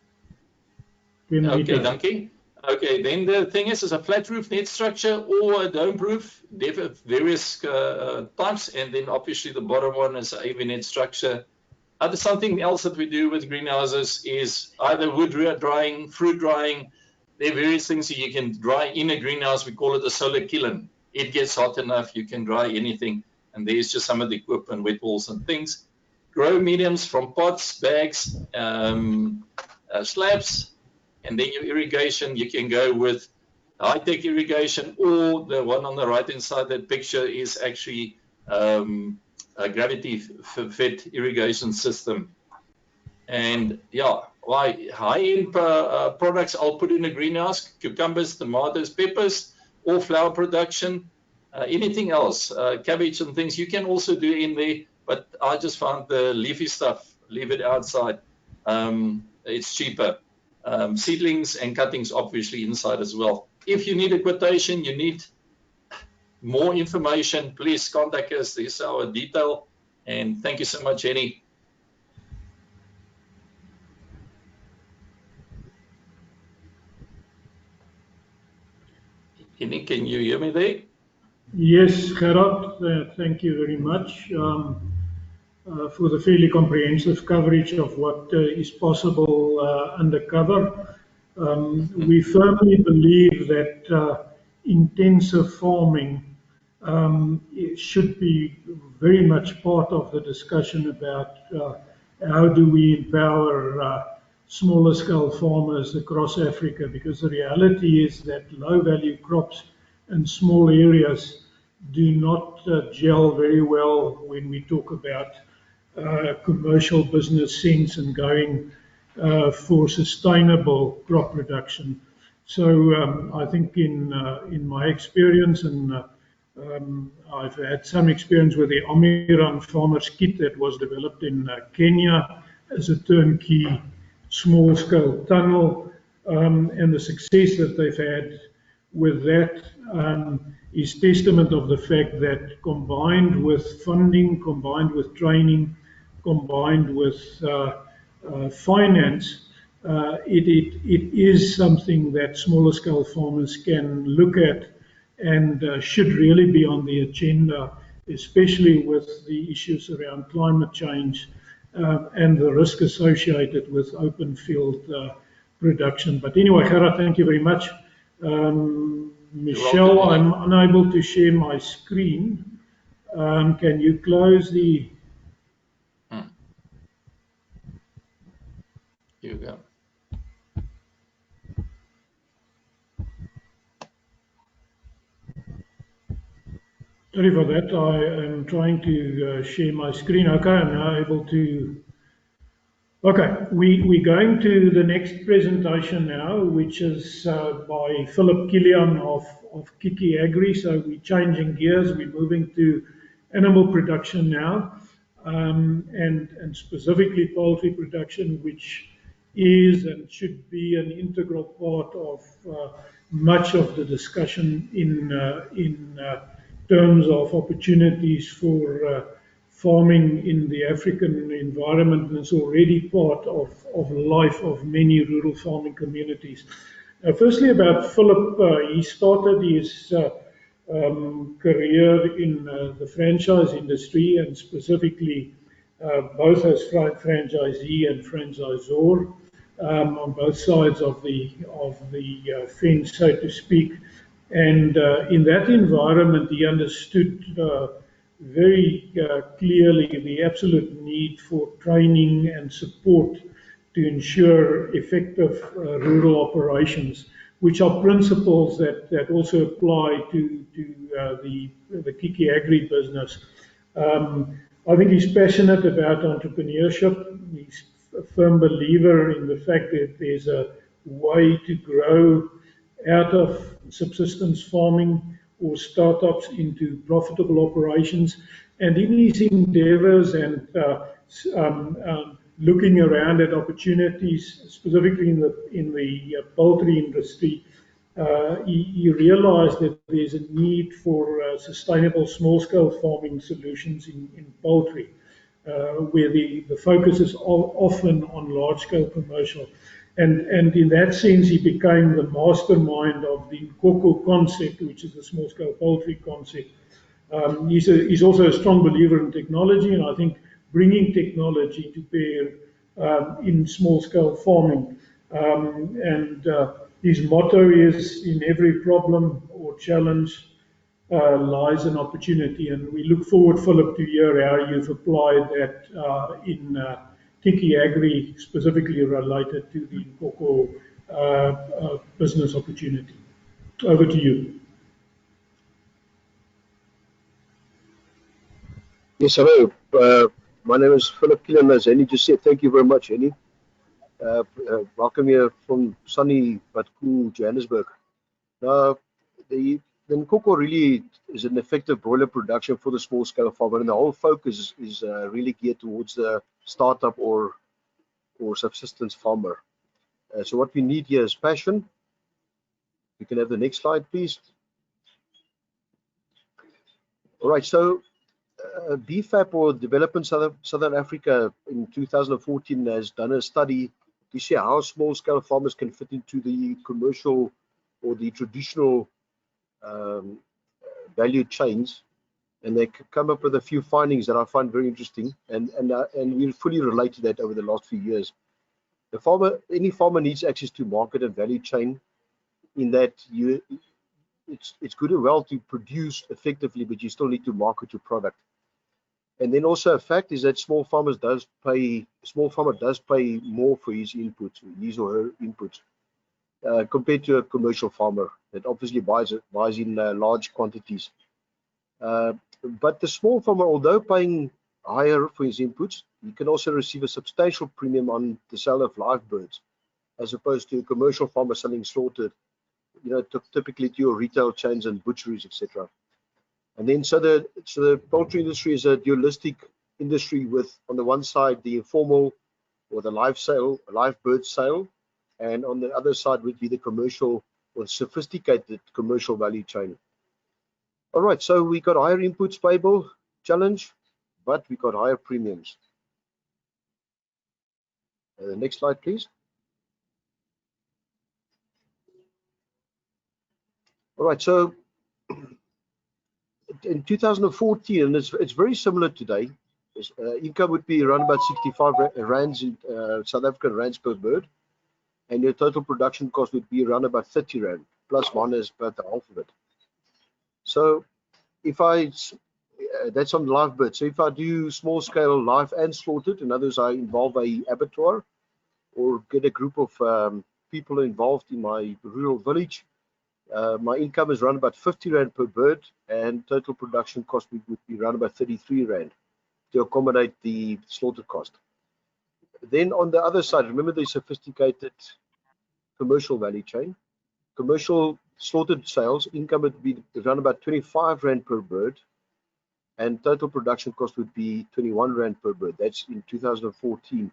[SPEAKER 6] Okay, dankie. Okay, then the thing is a flat roof net structure or a dome roof, various types, and then obviously the bottom one is an AV net structure. Something else that we do with greenhouses is either wood drying, fruit drying. There are various things that you can dry in a greenhouse. We call it a solar kiln. It gets hot enough, you can dry anything, and there's just some of the equipment, wet walls and things. Grow mediums from pots, bags, slabs. And then your irrigation, you can go with high-tech irrigation, or the one on the right-hand side, that picture is actually a gravity-fed irrigation system. And yeah, why high-end products I'll put in a greenhouse: cucumbers, tomatoes, peppers, or flower production, anything else, cabbage and things you can also do in there. But I just found the leafy stuff, leave it outside. It's cheaper. Seedlings and cuttings obviously inside as well. If you need a quotation, you need more information, please contact us. This is our detail. And thank you so much, Henny. Henny, can you hear me there?
[SPEAKER 4] Yes, Gerard, thank you very much for the fairly comprehensive coverage of what is possible under cover. We firmly believe that intensive farming it should be very much part of the discussion about how do we empower smaller scale farmers across Africa, because the reality is that low value crops and small areas do not gel very well when we talk about commercial business sense and going for sustainable crop production. So I think in my experience, and I've had some experience with the Amiran Farmers Kit that was developed in Kenya as a turnkey small-scale tunnel, and the success that they've had with that is testament of the fact that combined with funding, combined with training, combined with finance, it is something that smaller scale farmers can look at and should really be on the agenda, especially with the issues around climate change and the risk associated with open field production. But anyway, Gerard, thank you very much. Michelle, I'm unable to share my screen. Can you close the...
[SPEAKER 6] Here you go.
[SPEAKER 4] Sorry for that. I am trying to share my screen. Okay, I'm now able to... Okay, we're going to the next presentation now, which is by Philip Killian of Kiki Agri. So we're changing gears. We're moving to animal production now, and specifically poultry production, which is and should be an integral part of much of the discussion in terms of opportunities for farming in the African environment, and it's already part of life of many rural farming communities. Firstly, about Philip, he started his career in the franchise industry, and specifically both as franchisee and franchisor on both sides of the fence, so to speak. And in that environment, he understood very clearly the absolute need for training and support to ensure effective rural operations, which are principles that also apply to the Kiki Agri business. I think he's passionate about entrepreneurship. He's a firm believer in the fact that there's a way to grow out of subsistence farming or startups into profitable operations. And in his endeavors and looking around at opportunities, specifically in the poultry industry, he realized that there's a need for sustainable small-scale farming solutions in poultry, where the focus is often on large-scale commercial. And in that sense, he became the mastermind of the Nkoko concept, which is the small-scale poultry concept. He's also a strong believer in technology, and I think bringing technology to bear in small-scale farming. His motto is, in every problem or challenge lies an opportunity. And we look forward, Philip, to hear how you've applied that in Kiki Agri, specifically related to the Nkoko business opportunity. Over to you.
[SPEAKER 7] Yes, hello. My name is Philip Killian, as Henny just said. Thank you very much, Henny. Welcome here from sunny but cool Johannesburg. The Nkoko really is an effective broiler production for the small-scale farmer, and the whole focus is really geared towards the startup or subsistence farmer. So what we need here is passion. You can have the next slide, please. All right, so BFAP, or Development Southern Africa, in 2014 has done a study to see how small-scale farmers can fit into the commercial or the traditional value chains, and they come up with a few findings that I find very interesting, and we fully relate to that over the last few years. Any farmer needs access to market and value chain, in that it's good and well to produce effectively, but you still need to market your product. And then also a fact is that small farmer does pay more for his inputs, his or her inputs, compared to a commercial farmer that obviously buys in large quantities. But the small farmer, although paying higher for his inputs, he can also receive a substantial premium on the sale of live birds, as opposed to a commercial farmer selling slaughtered, typically to your retail chains and butcheries, etc. And then so the poultry industry is a dualistic industry with, on the one side, the informal or the live bird sale, and on the other side would be the commercial or sophisticated commercial value chain. All right, so we got higher inputs payable, challenge, but we got higher premiums. Next slide, please. All right, so in 2014, and it's very similar today, income would be around about 65 rands in South African rands per bird, and your total production cost would be around about 30 rand, plus minus about half of it. So if that's on live birds. So if I do small scale live and slaughtered, in other words, I involve a abattoir or get a group of people involved in my rural village, my income is around about 50 rand per bird, and total production cost would be around about 33 rand to accommodate the slaughter cost. Then on the other side, remember the sophisticated commercial value chain. Commercial slaughtered sales income would be around about 25 rand per bird, and total production cost would be 21 rand per bird. That's in 2014.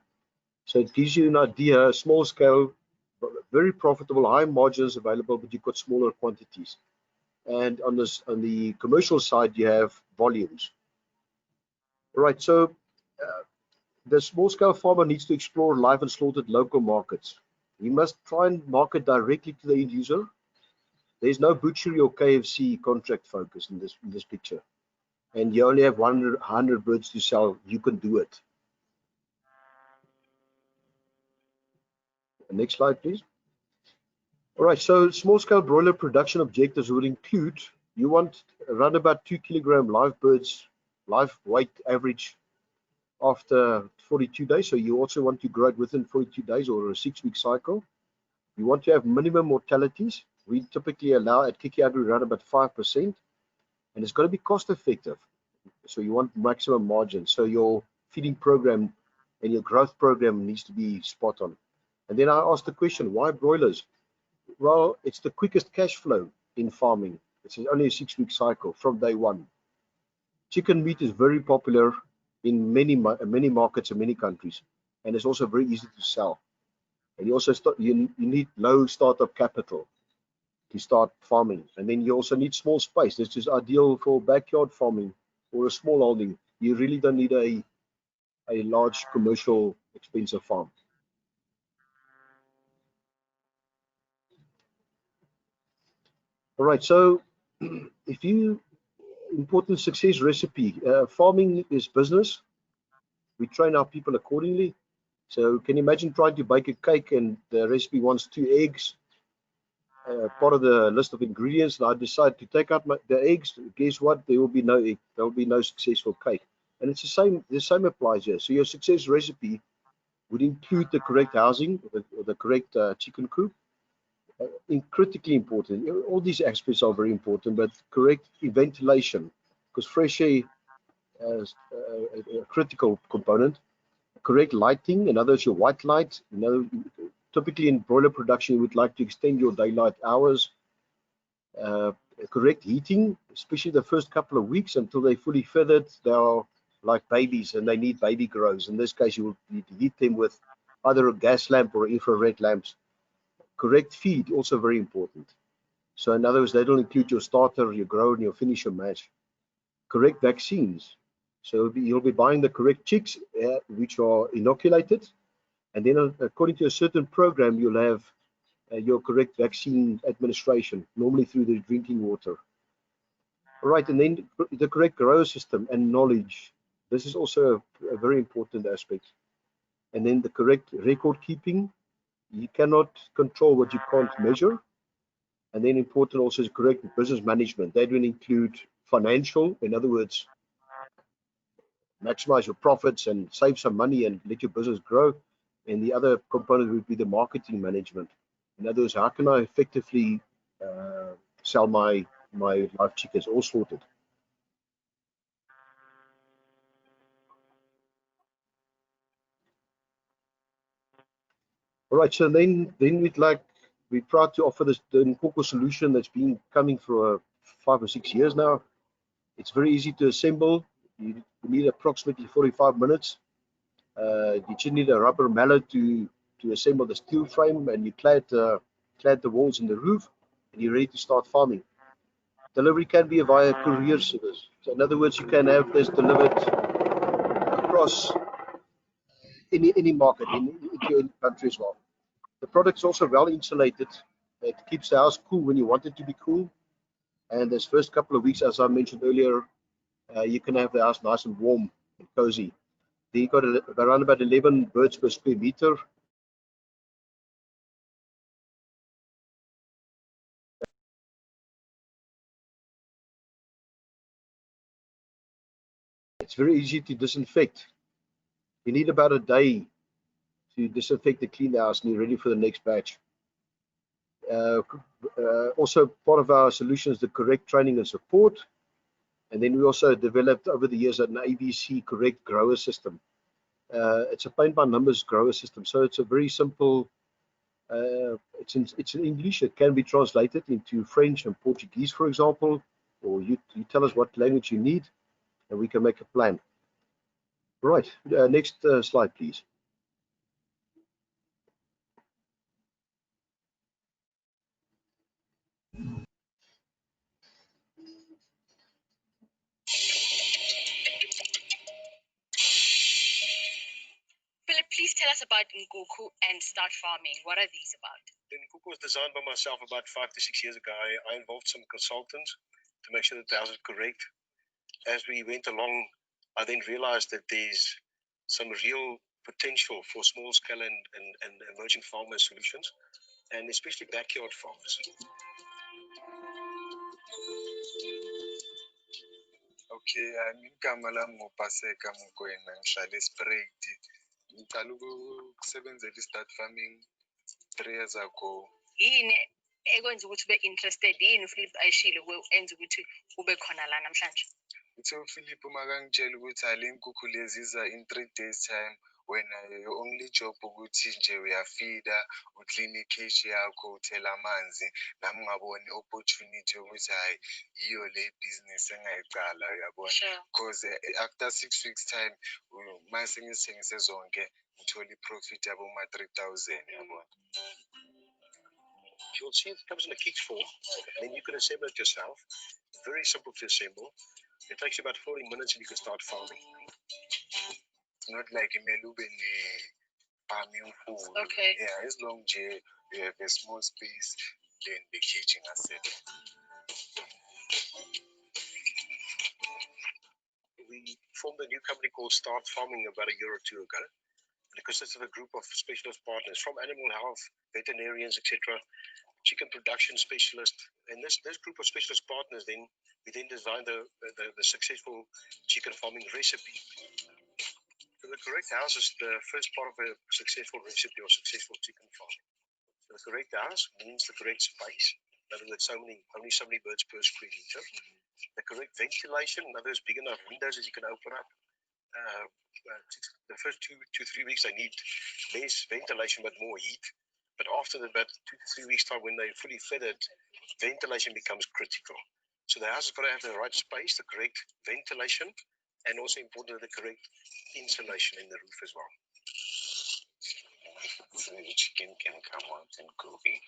[SPEAKER 7] So it gives you an idea, small scale, very profitable, high margins available, but you've got smaller quantities. And on the commercial side, you have volumes. All right, so the small scale farmer needs to explore live and slaughtered local markets. He must try and market directly to the end user. There's no butchery or KFC contract focus in this picture. And you only have 100 birds to sell, you can do it. Next slide, please. All right, so small-scale broiler production objectives would include, you want around about 2 kilogram live birds, live weight average after 42 days. So you also want to grow it within 42 days or a 6-week cycle. You want to have minimum mortalities. We typically allow at Kiki Agri around about 5%, and it's got to be cost effective. So you want maximum margin. So your feeding program and your growth program needs to be spot on. And then I asked the question, why broilers? Well, it's the quickest cash flow in farming. It's only a 6-week cycle from day one. Chicken meat is very popular in many markets in many countries, and it's also very easy to sell. And you also you need low startup capital to start farming, and then you also need small space. This is ideal for backyard farming or a small holding. You really don't need a large commercial expensive farm. All right, so if you important success recipe, farming is business. We train our people accordingly. So can you imagine trying to bake a cake and the recipe wants 2 eggs, part of the list of ingredients, and I decide to take out the eggs. Guess what? There will be no egg. There will be no successful cake. And it's the same applies here. So your success recipe would include the correct housing or the correct chicken coop. Critically important. All these aspects are very important, but correct ventilation, because fresh air is a critical component. Correct lighting, in other words, your white light. Typically in broiler production, you would like to extend your daylight hours. Correct heating, especially the first couple of weeks until they're fully feathered. They are like babies and they need baby grows. In this case, you will need to heat them with either a gas lamp or infrared lamps. Correct feed, also very important. So in other words, they don't include your starter, your grower, and your finisher mash. correct vaccines. So you'll be buying the correct chicks, which are inoculated, and then according to a certain program, you'll have your correct vaccine administration, normally through the drinking water. All right, and then the correct grower system and knowledge. This is also a very important aspect. And then the correct record keeping. You cannot control what you can't measure. And then important also is correct business management. That will include financial, in other words, maximize your profits and save some money and let your business grow. And the other component would be the marketing management. In other words, how can I effectively sell my live chickens, all sorted. All right, so then we're proud to offer this the Nkoko solution that's been coming for 5 or 6 years now. It's very easy to assemble. You need approximately 45 minutes. You just need a rubber mallet to assemble the steel frame, and you clad the walls and the roof, and you're ready to start farming. Delivery can be via courier service. So in other words, you can have this delivered across any market into any country as well. The product's also well insulated. It keeps the house cool when you want it to be cool. And this first couple of weeks, as I mentioned earlier, you can have the house nice and warm and cozy. Then you got around about 11 birds per square meter. It's very easy to disinfect. You need about a day to disinfect and clean the house, and you're ready for the next batch. Also, part of our solution is the correct training and support. And then we also developed over the years an ABC correct grower system. It's a paint by numbers grower system, so it's a very simple. It's in English. It can be translated into French and Portuguese, for example, or you tell us what language you need, and we can make a plan. Right. Next slide, please.
[SPEAKER 8] Philip, please tell us about Nkoko and Start Farming. What are these about?
[SPEAKER 9] The Nkoko was designed by myself about 5 to 6 years ago. I involved some consultants to make sure that the house was correct. As we went along, I then realized that there's some real potential for small scale and emerging farmer solutions, and especially backyard farms. Okay, igama lami nguPaseka Mokoena, ngihlala eSprings. Ngiqala ukusebenzela i-start farming 3 years ago.
[SPEAKER 8] Yini ekwenza ukuthi ube interested yini uPhilip ayishilo enza ukuthi ube khona la namhlanje?
[SPEAKER 9] Uthe uPhilip makangitshela ukuthi ale nkukhu lezi iza in 3 days time, wena your only job ukuthi nje uyafida, uclean i-cage yakho, uthela amanzi. Nami ngabona i-opportunity yokuthi hayi yiyo le business engayicala, uyabona. Because after 6 weeks time, mase ngizithengise zonke, ngithola i-profit yabo ma 3,000, yabona.
[SPEAKER 5] You'll see it comes in a kit form, and then you can assemble it yourself. Very simple to assemble. It takes you about 40 minutes and you can start farming.
[SPEAKER 9] It's not like in Melbourne farming food.
[SPEAKER 8] Okay.
[SPEAKER 9] Yeah, as long as you have a small space, then the kitchen is set.
[SPEAKER 5] We formed a new company called Start Farming about a year or two ago. It consists of a group of specialist partners from animal health, veterinarians, etc., chicken production specialists, and this group of specialist partners we then designed the successful chicken farming recipe. So the correct house is the first part of a successful recipe or successful chicken farm. So the correct house means the correct space. In other words, only so many birds per square meter. The correct ventilation, in other words, big enough windows that you can open up. The first 2 to 3 weeks, they need less ventilation but more heat. But after about 2 to 3 weeks time, when they're fully feathered, ventilation becomes critical. So the house has got to have the right space, the correct ventilation, and also important, the correct insulation in the roof as well.
[SPEAKER 9] So the chicken can come out and go in.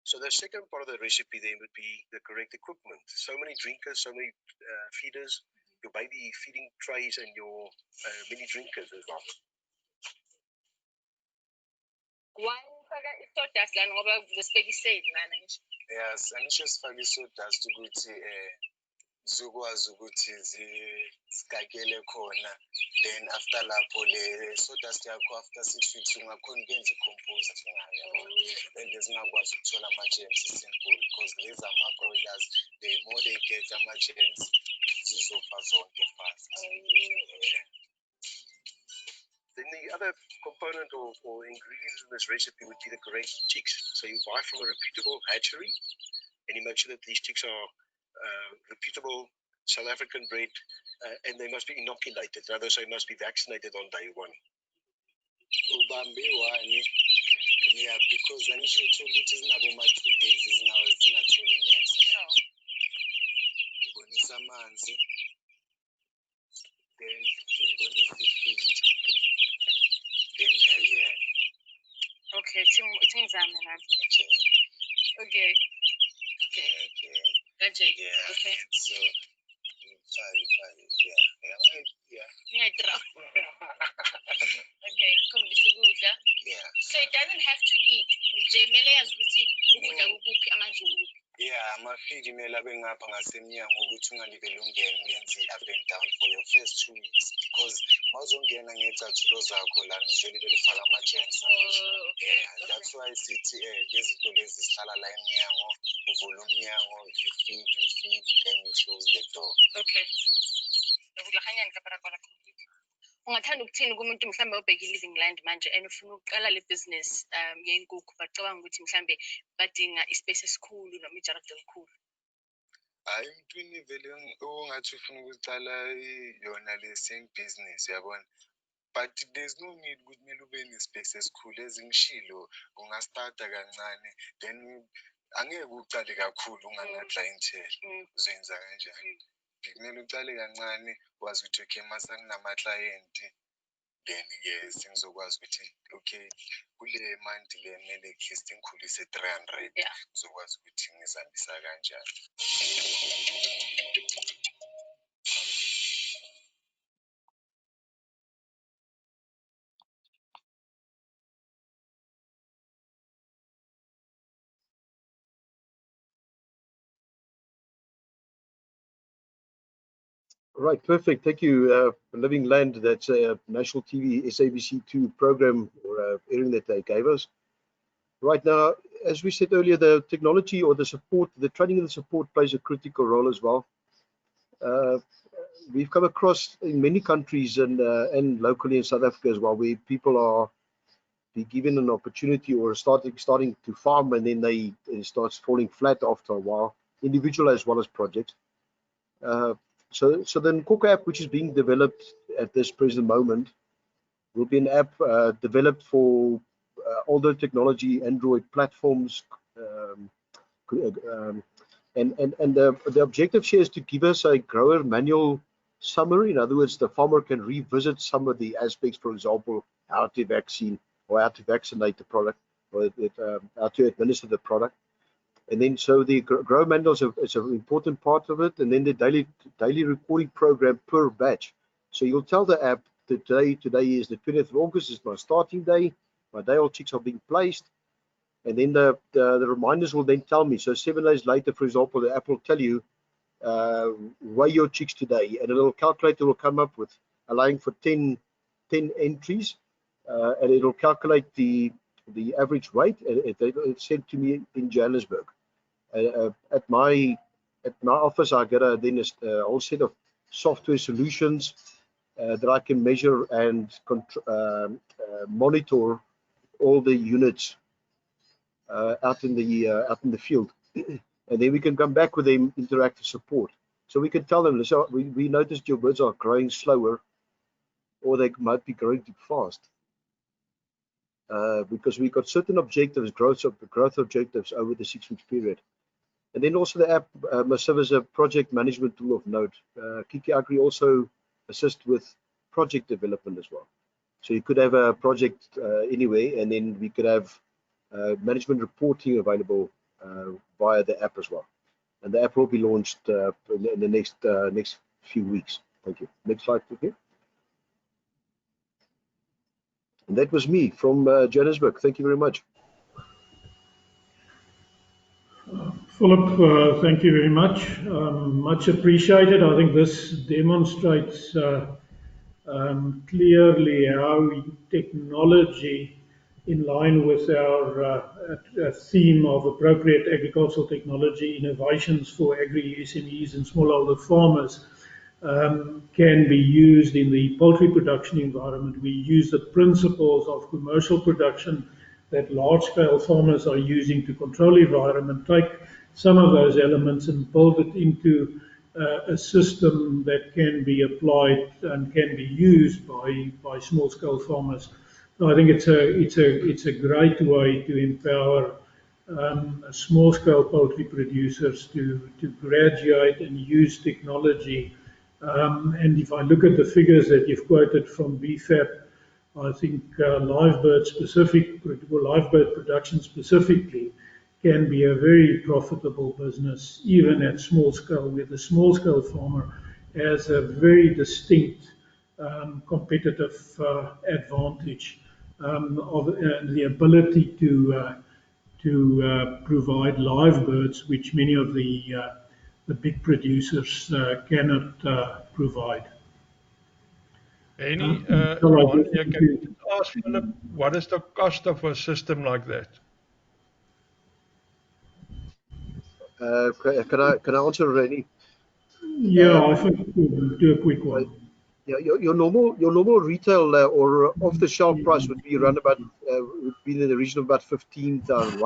[SPEAKER 10] So the second part of the recipe then would be the correct equipment. So many drinkers, so many feeders, your baby feeding trays and your mini drinkers as well. Yes, angisho sifake isawdust ukuthi zikwazi ukuthi zigagele khona, then after lapho le sawdust yakho after 6 weeks ungakhona ukwenza i-compost ngayo, and zingakwazi ukuthola ama-germs simple because lezi ama-broilers, the more they get ama-germs zizofa zonke fast. Then the other component or ingredients in this recipe would be the correct chicks. So you buy from a reputable hatchery and you make sure that these chicks are reputable South African bred and they must be inoculated. In other words, they must be vaccinated on day one. Yeah, because then you should tell it is not about 2 days, it's now it's not really next. Then feed. Then yeah.
[SPEAKER 8] Okay, it's okay. Gotcha.
[SPEAKER 10] Yeah.
[SPEAKER 8] Okay.
[SPEAKER 10] So yeah.
[SPEAKER 8] Okay,
[SPEAKER 10] Yeah.
[SPEAKER 8] so it doesn't have to eat.
[SPEAKER 10] Yeah, ama-feed kumele abe ngapha ngasemnyango ukuthi ungalibele ungene uyenze i-up and down for your first 2 weeks because mawuzongena ngecathulo zakho lana uzolibele ufaka ama-germs. Yeah, that's why sithi lezi zinto lezi zihlala la emnyango, uvula umnyango, you feed, then you close the door.
[SPEAKER 8] Okay. Ungathanda ukuthini kumuntu mhlambe obheka i-living land manje and ufuna ukuqala le business yenkukhu bacabanga ukuthi mhlambe badinga ispace esikhulu noma ijaradi elikhulu?
[SPEAKER 9] Hayi emntwini vele ongathi ufuna ukucala yona le same business yabona, but there's no need ukuthi kumele ube nespace esikhulu. Ezingishilo ungastarta kancane then angeke ucale kakhulu ungana-clientele. Uzenza kanjani? Kumele ucale kancane wazi ukuthi okay mase nginama-client then-ke sengizokwazi ukuthi okay kule month le kumele at least ngikhulise 300 ngizokwazi ukuthi ngizihambisa kanjani.
[SPEAKER 7] Right, perfect. Thank you. Living Land, that's a national TV SABC2 program or airing that they gave us. Right now, as we said earlier, the technology or the support, the training and the support plays a critical role as well. We've come across in many countries and locally in South Africa as well, where people are be given an opportunity or starting to farm, and then it starts falling flat after a while, individual as well as projects. So the Nkoko app, which is being developed at this present moment, will be an app developed for older technology Android platforms, and the objective here is to give us a grower manual summary. In other words, the farmer can revisit some of the aspects, for example, how to vaccine or how to vaccinate the product, or how to administer the product. And then so the grower manual is an important part of it, and then the daily recording program per batch. So you'll tell the app that today is the 20th of August, is my starting day, my day-old chicks are being placed, and then the reminders will then tell me. So 7 days later, for example, the app will tell you weigh your chicks today, and a little calculator will come up with allowing for 10 entries, and it'll calculate the average weight. It's sent to me in Johannesburg. At my office, I get a whole set of software solutions that I can measure and monitor all the units out in the field, and then we can come back with them interactive support. So we can tell them, so we noticed your birds are growing slower, or they might be growing too fast, because we got certain objectives, growth objectives over the 6 week period. And then also the app must serve as a project management tool of note. Kiki Agri also assists with project development as well. So you could have a project anyway, and then we could have management reporting available via the app as well. And the app will be launched in the next few weeks. Thank you. Next slide, please. And that was me from Johannesburg. Thank you very much.
[SPEAKER 4] Philip, thank you very much. Much appreciated. I think this demonstrates clearly how technology, in line with our theme of appropriate agricultural technology innovations for AgriSMEs and smallholder farmers, can be used in the poultry production environment. We use the principles of commercial production that large-scale farmers are using to control the environment, take some of those elements and build it into a system that can be applied and can be used by small-scale farmers. So I think it's a great way to empower small-scale poultry producers to graduate and use technology. And if I look at the figures that you've quoted from BFAP, I think live bird production specifically can be a very profitable business, even at small scale, where the small scale farmer has a very distinct competitive advantage of the ability to provide live birds, which many of the big producers cannot provide.
[SPEAKER 11] Any, Ron, you can ask Philip, what is the cost of a system like that?
[SPEAKER 7] Can I answer, Rennie?
[SPEAKER 4] Yeah, I think we'll do a quick one.
[SPEAKER 7] Yeah, your normal retail or off-the-shelf price would be around about would be in the region of about 15,000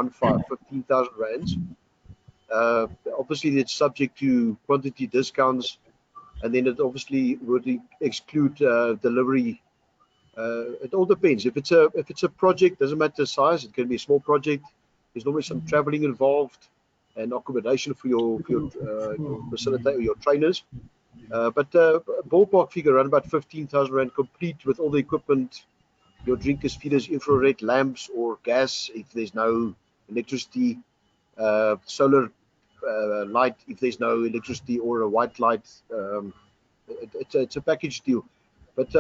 [SPEAKER 7] rands. Obviously, it's subject to quantity discounts, and then it obviously would exclude delivery. It all depends. If it's a project, doesn't matter the size. It can be a small project. There's normally some traveling involved and accommodation for your facilitator or your trainers. But ballpark figure around about 15,000 rand, complete with all the equipment, your drinkers, feeders, infrared lamps or gas if there's no electricity, solar light if there's no electricity, or a white light. It's a package deal. But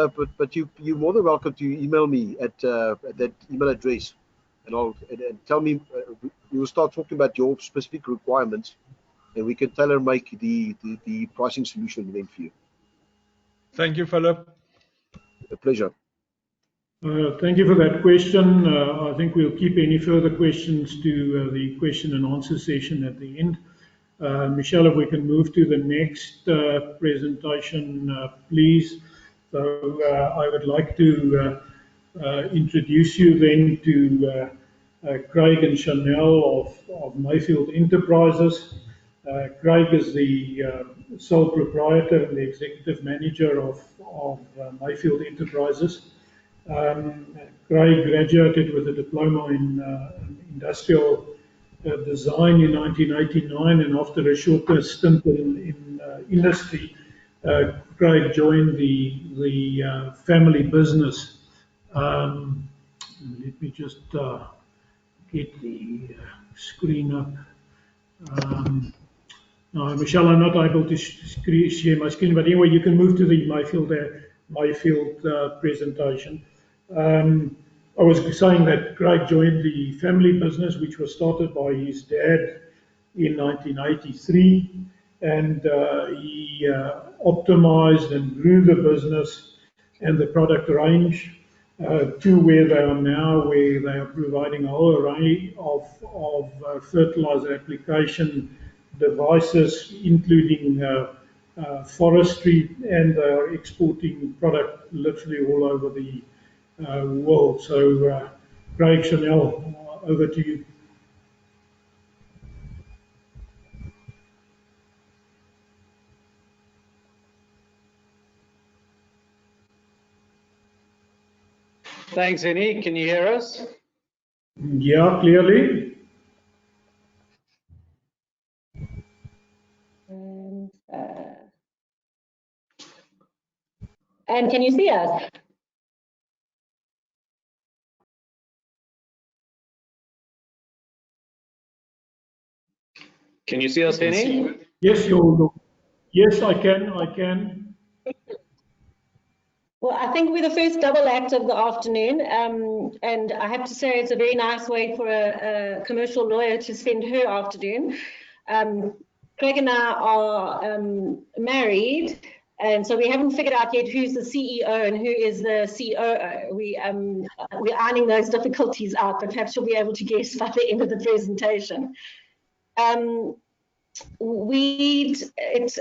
[SPEAKER 7] you're more than welcome to email me at that email address, and tell me. We'll start talking about your specific requirements, and we can tailor make the pricing solution then for you.
[SPEAKER 11] Thank you, Philip.
[SPEAKER 7] A pleasure.
[SPEAKER 4] Thank you for that question. I think we'll keep any further questions to the question and answer session at the end. Michelle, if we can move to the next presentation, please. So I would like to introduce you then to Craig and Chanel of Mayfield Enterprises. Craig is the sole proprietor and the executive manager of Mayfield Enterprises. Craig graduated with a diploma in industrial design in 1989, and after a shorter stint in industry, Craig joined the family business. Let me just get the screen up. No, Michelle, I'm not able to share my screen, but anyway, you can move to the Mayfield presentation. I was saying that Craig joined the family business, which was started by his dad in 1983, and he optimized and grew the business and the product range to where they are now, where they are providing a whole array of fertilizer application devices, including forestry, and they are exporting product literally all over the world. So, Craig, Chanel, over to you.
[SPEAKER 12] Thanks, Annie. Can you hear us?
[SPEAKER 4] Yeah, clearly.
[SPEAKER 13] And can you see us?
[SPEAKER 12] Can you see us, Henny?
[SPEAKER 4] Yes, yes, I can.
[SPEAKER 13] Well, I think we're the first double act of the afternoon, and I have to say it's a very nice way for a commercial lawyer to spend her afternoon. Craig and I are married, and so we haven't figured out yet who's the CEO and who is the COO. We're ironing those difficulties out, but perhaps you'll be able to guess by the end of the presentation.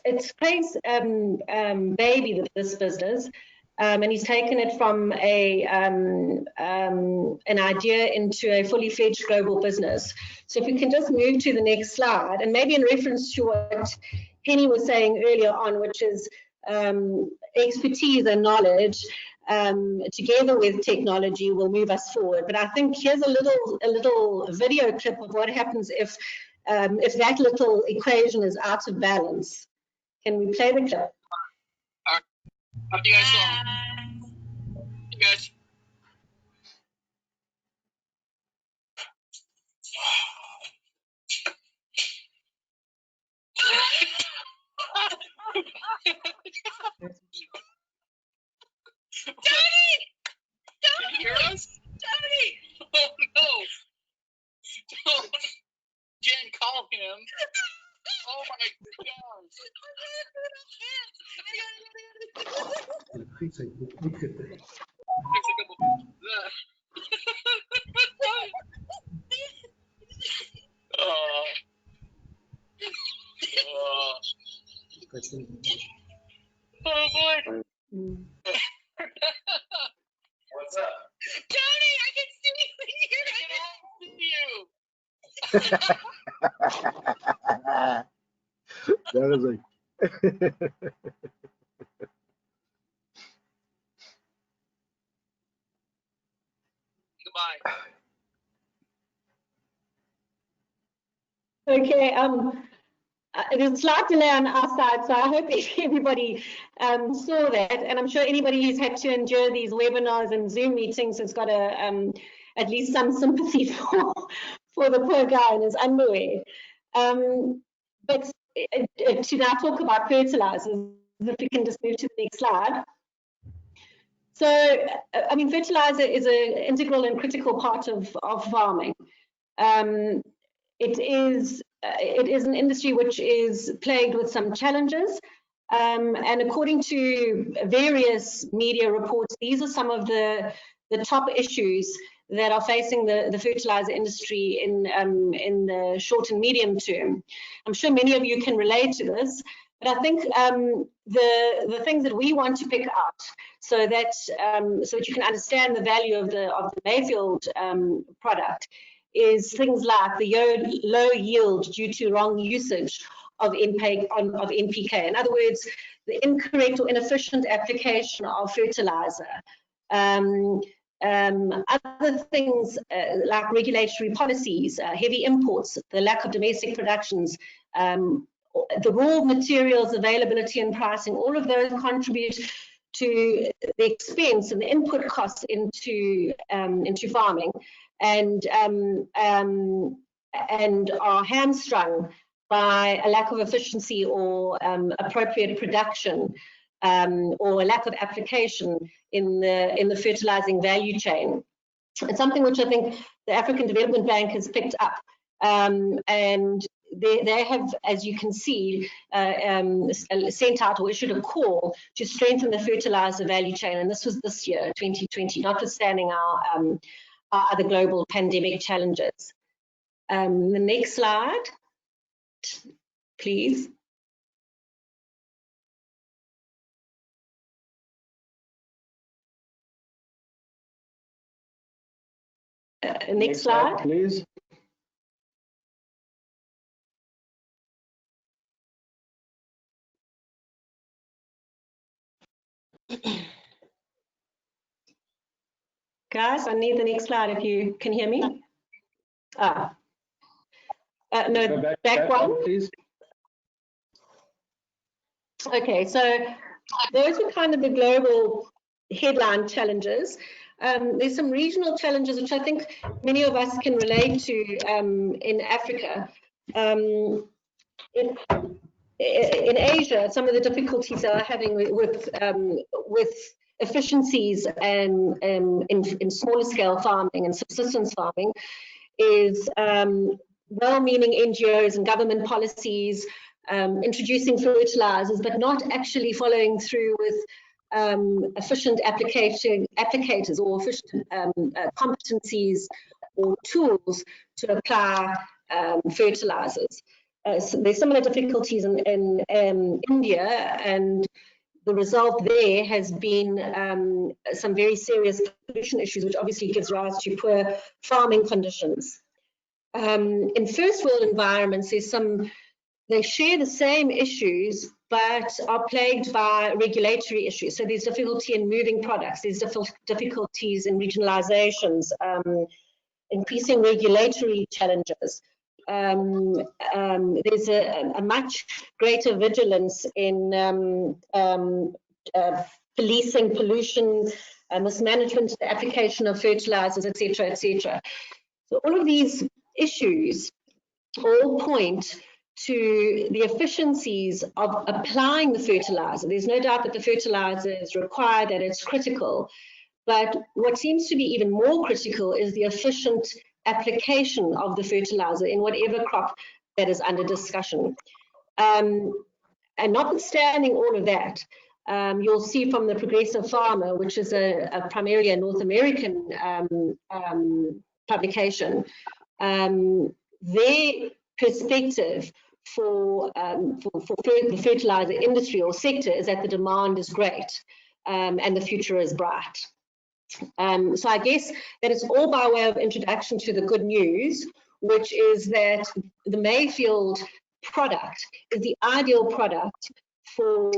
[SPEAKER 13] It's Craig's baby, this business, and he's taken it from an idea into a fully fledged global business. So if we can just move to the next slide, and maybe in reference to what Henny was saying earlier on, which is expertise and knowledge together with technology will move us forward. But I think here's a little video clip of what happens if that little equation is out of balance. Can we play the clip?
[SPEAKER 8] How do you guys doing? You guys. Tony! Can you hear us? Tony! Oh no! Jen, call him. Oh my oh boy. What's up? Tony, I can see you. I can see you.
[SPEAKER 7] That is a
[SPEAKER 8] Goodbye.
[SPEAKER 13] Okay, there's a slight delay on our side, so I hope everybody saw that, and I'm sure anybody who's had to endure these webinars and Zoom meetings has got at least some sympathy for the poor guy in his underwear. But to now talk about fertilizers, if we can just move to the next slide. So, I mean, fertilizer is an integral and critical part of farming. It is an industry which is plagued with some challenges, and according to various media reports, these are some of the top issues that are facing the fertilizer industry in the short and medium term. I'm sure many of you can relate to this, but I think the things that we want to pick out so that you can understand the value of the Mayfield product is things like the low yield due to wrong usage of NPK. In other words, the incorrect or inefficient application of fertilizer. Other things like regulatory policies, heavy imports, the lack of domestic productions, the raw materials availability and pricing, all of those contribute to the expense and the input costs into farming, and are hamstrung by a lack of efficiency or appropriate production, or a lack of application in the fertilizing value chain. It's something which I think the African Development Bank has picked up, and they have, as you can see, sent out or issued a call to strengthen the fertilizer value chain, and this was this year, 2020, notwithstanding our other global pandemic challenges. The next slide, please. Next slide,
[SPEAKER 12] please.
[SPEAKER 13] Guys, I need the next slide if you can hear me. No, back one,
[SPEAKER 12] please.
[SPEAKER 13] Okay, so those are kind of the global headline challenges. There's some regional challenges which I think many of us can relate to in Africa. in Asia, some of the difficulties they are having with efficiencies and in smaller scale farming and subsistence farming is well-meaning NGOs and government policies introducing fertilizers, but not actually following through with efficient applicators or efficient competencies or tools to apply fertilizers. So there's similar difficulties in India, and the result there has been some very serious pollution issues, which obviously gives rise to poor farming conditions. In first world environments, they share the same issues, but are plagued by regulatory issues. So there's difficulty in moving products, there's difficulties in regionalizations, increasing regulatory challenges. There's a much greater vigilance in policing pollution, mismanagement, the application of fertilizers, etc., etc. So all of these issues all point to the efficiencies of applying the fertilizer. There's no doubt that the fertilizer is required, that it's critical, but what seems to be even more critical is the efficient application of the fertilizer in whatever crop that is under discussion. And notwithstanding all of that, you'll see from the Progressive Farmer, which is primarily a North American publication, their perspective for the fertilizer industry or sector is that the demand is great and the future is bright. So I guess that it's all by way of introduction to the good news, which is that the Mayfield product is the ideal product for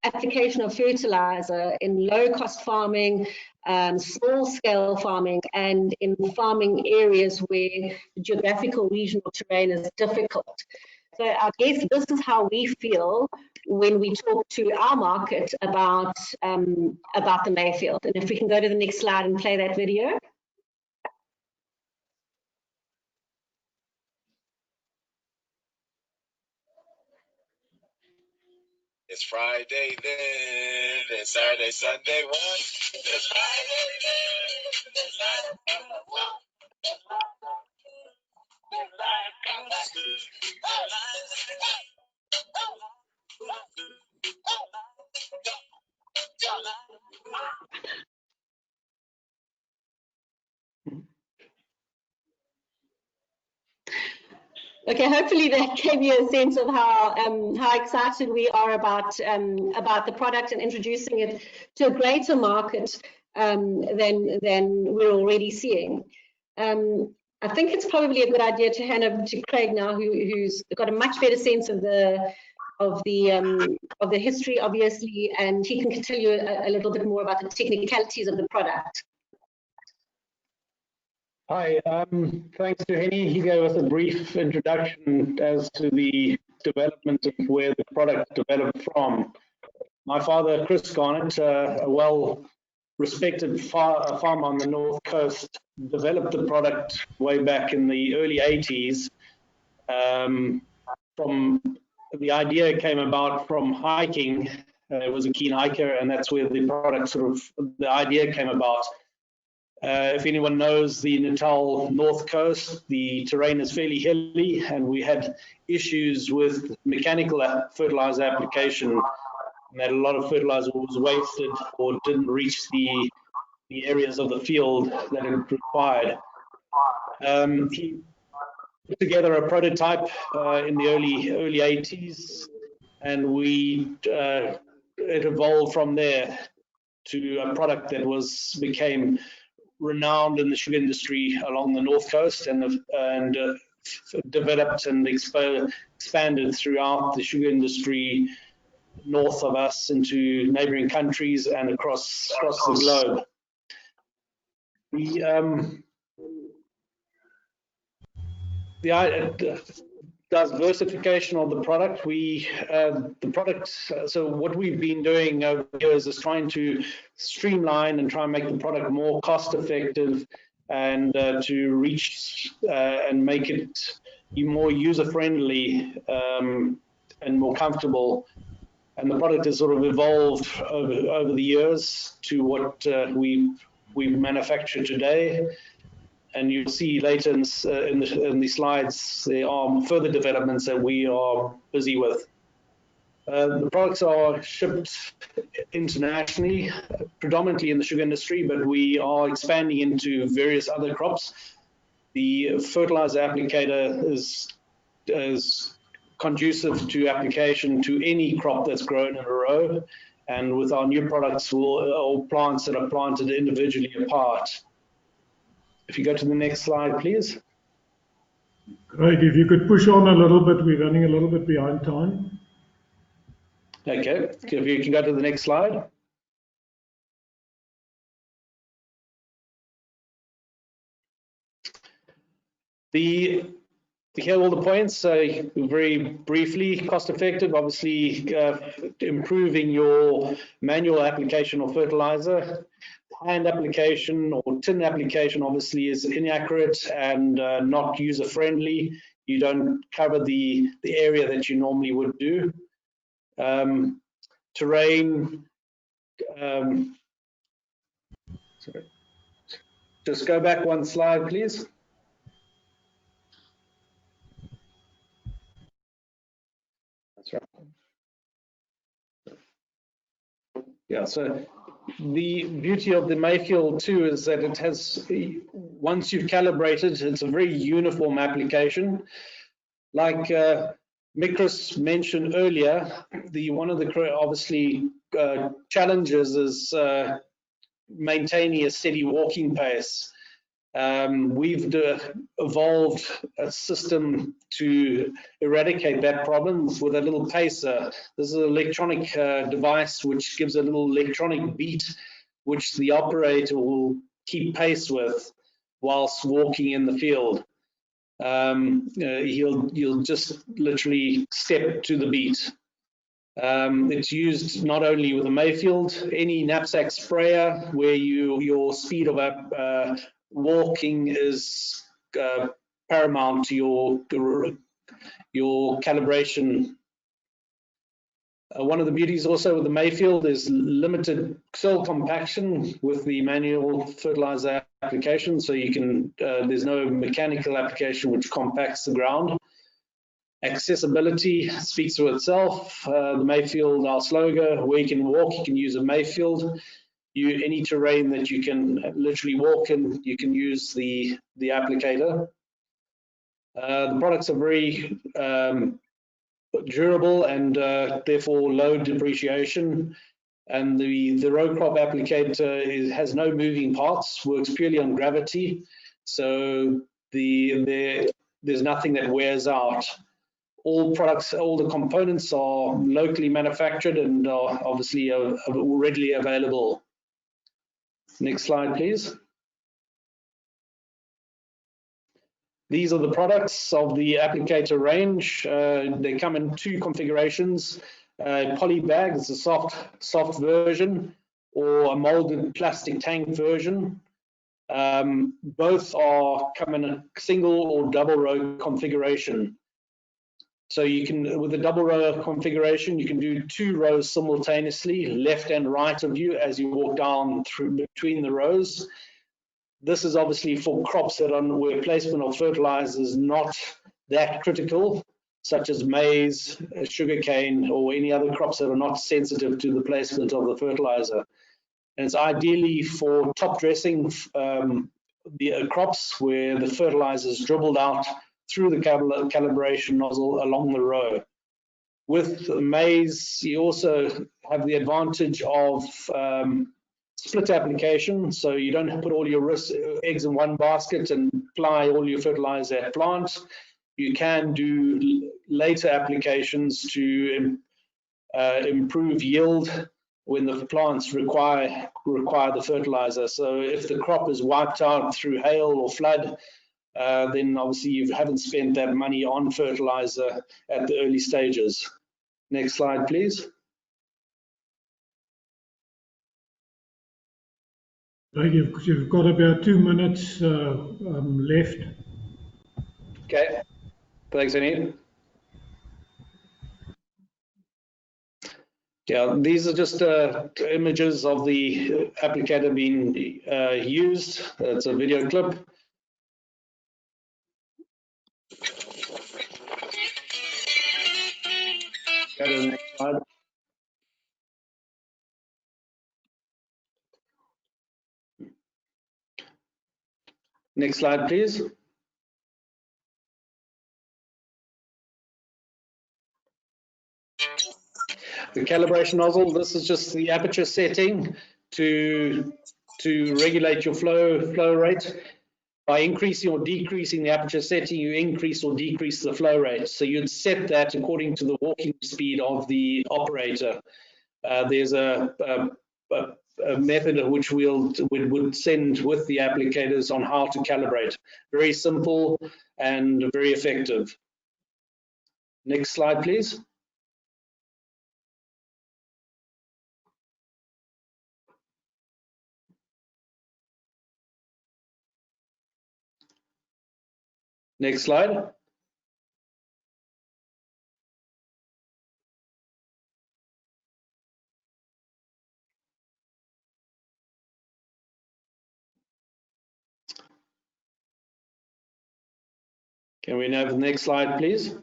[SPEAKER 13] application of fertilizer in low-cost farming, small-scale farming, and in farming areas where the geographical regional terrain is difficult. So I guess this is how we feel when we talk to our market about the Mayfield. And if we can go to the next slide and play that video.
[SPEAKER 10] It's Friday then, it's Saturday, Sunday, what? It's Friday then, it's Saturday, what?
[SPEAKER 13] Okay, hopefully that gave you a sense of how excited we are about the product and introducing it to a greater market than we're already seeing. I think it's probably a good idea to hand over to Craig now, who's got a much better sense of the history, obviously, and he can tell you a little bit more about the technicalities of the product.
[SPEAKER 12] Hi, thanks to Henny. He gave us a brief introduction as to the development of where the product developed from. My father, Chris Garnett, a well-respected farmer on the North Coast, developed the product way back in the early 80s. The idea came about from hiking. He was a keen hiker, and that's where the product the idea came about. If anyone knows the Natal North Coast, the terrain is fairly hilly, and we had issues with mechanical fertilizer application, and that a lot of fertilizer was wasted or didn't reach the areas of the field that it required. He put together a prototype in the early 80s, and it evolved from there to a product that became renowned in the sugar industry along the North Coast, and developed and expanded throughout the sugar industry north of us into neighboring countries and across the globe. The diversification of the product, so what we've been doing over the years is trying to streamline and try and make the product more cost effective, and to reach and make it more user-friendly and more comfortable. And the product has sort of evolved over the years to what we manufacture today. And you'll see later in the slides, there are further developments that we are busy with. The products are shipped internationally, predominantly in the sugar industry, but we are expanding into various other crops. The fertilizer applicator is conducive to application to any crop that's grown in a row. And with our new products, or plants that are planted individually apart. If you go to the next slide, please.
[SPEAKER 4] Great. If you could push on a little bit, we're running a little bit behind time.
[SPEAKER 12] Okay, if you can go to the next slide. Here are all the points. So very briefly, cost effective, obviously improving your manual application of fertilizer. Hand application or tin application obviously is inaccurate and not user friendly. You don't cover the area that you normally would do. Terrain, sorry. Just go back one slide, please. That's right. Yeah, so the beauty of the Mayfield too is that it has, once you've calibrated, it's a very uniform application. Like Mikris mentioned earlier, one of the obviously challenges is maintaining a steady walking pace. We've evolved a system to eradicate that problem with a little pacer. This is an electronic device which gives a little electronic beat which the operator will keep pace with whilst walking in the field. He'll just literally step to the beat. It's used not only with a Mayfield, any knapsack sprayer where your speed of walking is paramount to your calibration. One of the beauties also with the Mayfield is limited soil compaction with the manual fertilizer application. So you can, there's no mechanical application which compacts the ground. Accessibility speaks for itself. The Mayfield, our slogan, where you can walk, you can use a Mayfield. Any terrain that you can literally walk in, you can use the applicator. The products are very durable and therefore low depreciation. And the row crop applicator has no moving parts, works purely on gravity. So there's nothing that wears out. All products, all the components are locally manufactured and are obviously readily available. Next slide, please. These are the products of the applicator range. They come in two configurations. Poly bag is a soft version, or a molded plastic tank version. Both come in a single or double row configuration. So you can, with a double row configuration, you can do 2 rows simultaneously, left and right of you as you walk down through between the rows. This is obviously for crops that where placement of fertilizer is not that critical, such as maize, sugarcane, or any other crops that are not sensitive to the placement of the fertilizer. And it's ideally for top dressing the crops where the fertilizer is dribbled out through the calibration nozzle along the row. With maize, you also have the advantage of split application, so you don't put all your eggs in one basket and apply all your fertilizer at plant. You can do later applications to improve yield when the plants require the fertilizer. So if the crop is wiped out through hail or flood, then obviously you haven't spent that money on fertilizer at the early stages. Next slide, please.
[SPEAKER 4] You've got about 2 minutes left.
[SPEAKER 12] Okay. Thanks, Annie. Yeah, these are just images of the applicator being used. It's a video clip. Go to the next slide. Next slide, please. The calibration nozzle, this is just the aperture setting to regulate your flow rate. By increasing or decreasing the aperture setting, you increase or decrease the flow rate. So you'd set that according to the walking speed of the operator. There's a method which would send with the applicators on how to calibrate. Very simple and very effective. Next slide, please. Next slide. Can we have the next slide, please?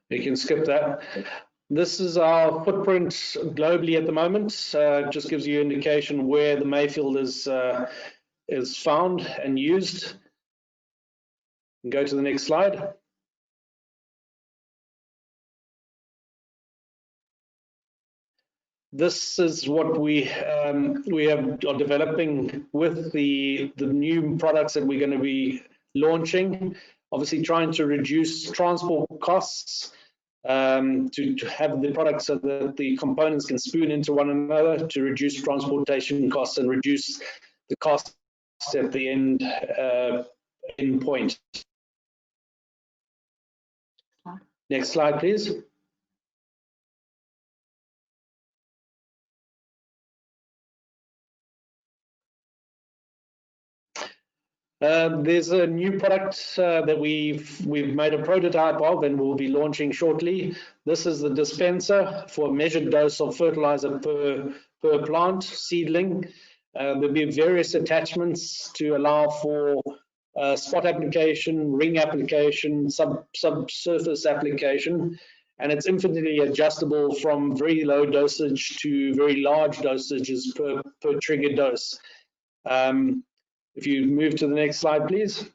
[SPEAKER 12] You can skip that. This is our footprint globally at the moment. Just gives you an indication where the Mayfield is found and used. Go to the next slide. This is what we are developing with the new products that we're going to be launching. Obviously, trying to reduce transport costs, to have the products so that the components can spoon into one another, to reduce transportation costs and reduce the costs at the end point. Next slide, please. There's a new product that we've made a prototype of and we'll be launching shortly. This is the dispenser for a measured dose of fertilizer per plant seedling. There'll be various attachments to allow for spot application, ring application, subsurface application, and it's infinitely adjustable from very low dosage to very large dosages per trigger dose. If you move to the next slide, please.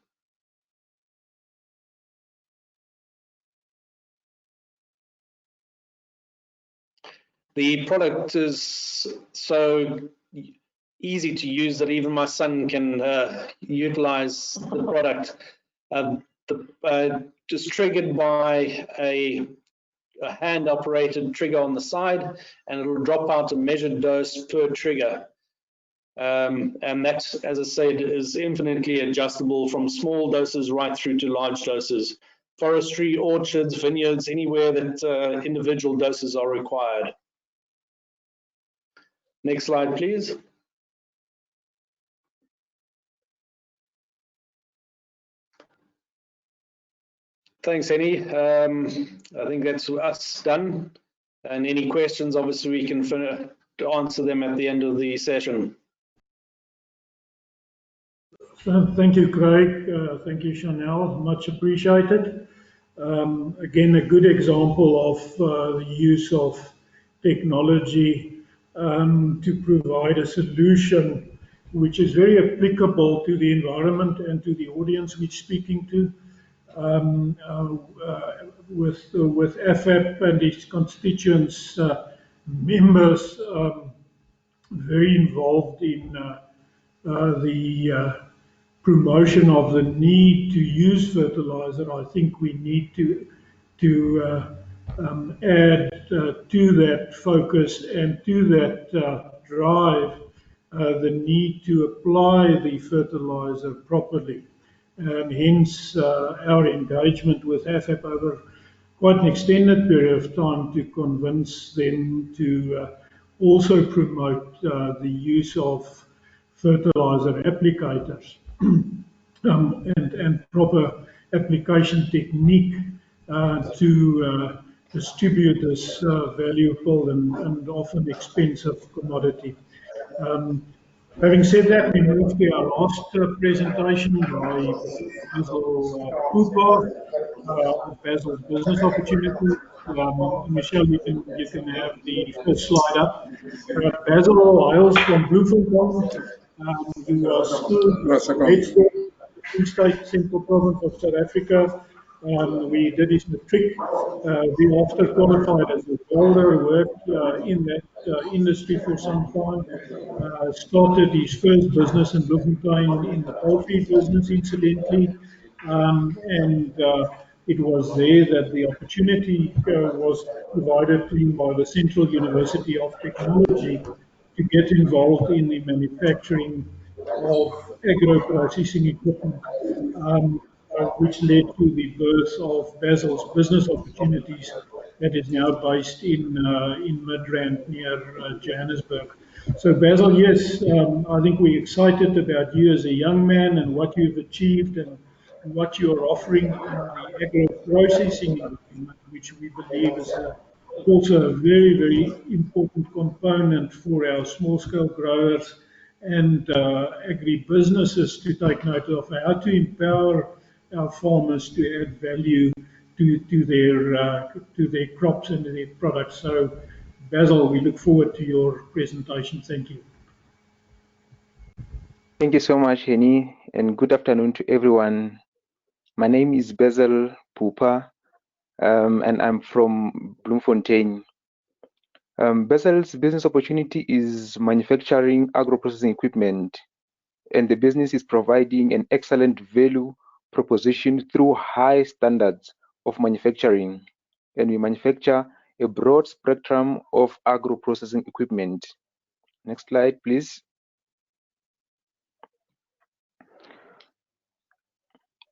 [SPEAKER 12] The product is so easy to use that even my son can utilize the product. Just triggered by a hand-operated trigger on the side, and it will drop out a measured dose per trigger. And that, as I said, is infinitely adjustable from small doses right through to large doses. Forestry, orchards, vineyards, anywhere that individual doses are required. Next slide, please. Thanks, Annie. I think that's us done. And any questions, obviously, we can answer them at the end of the session.
[SPEAKER 4] Thank you, Craig. Thank you, Chanel. Much appreciated. Again, a good example of the use of technology to provide a solution which is very applicable to the environment and to the audience we're speaking to. With FAP and its constituents, members very involved in the promotion of the need to use fertilizer. I think we need to add to that focus and to that drive the need to apply the fertilizer properly. And hence our engagement with AFAP over quite an extended period of time to convince them to also promote the use of fertilizer applicators and proper application technique to distribute this valuable and often expensive commodity. Um, Having said that, we move to our last presentation by Basil Cooper of Basil's Business Opportunities. Michelle, you can have the first slide up. Basil hails from Bloemfontein, who was still headstone Free State, Central Province of South Africa. We did his matric. We after qualified as a welder, worked in that industry for some time. Started his first business in Bloemfontein in the poultry business, incidentally. And it was there that the opportunity was provided to him by the Central University of Technology to get involved in the manufacturing of agro-processing equipment, which led to the birth of Basil's Business Opportunities that is now based in Midrand near Johannesburg. So Basil, yes, I think we're excited about you as a young man and what you've achieved and what you're offering in the agro-processing environment, which we believe is also a very, very important component for our small-scale growers and agri-businesses to take note of how to empower our farmers to add value to their crops and their products. So, Basil, we look forward to your presentation. Thank you.
[SPEAKER 14] Thank you so much, Henny, and good afternoon to everyone. My name is Basil Pupa, and I'm from Bloemfontein. Basil's business opportunity is manufacturing agro-processing equipment, and the business is providing an excellent value proposition through high standards of manufacturing. And we manufacture a broad spectrum of agro-processing equipment. Next slide, please.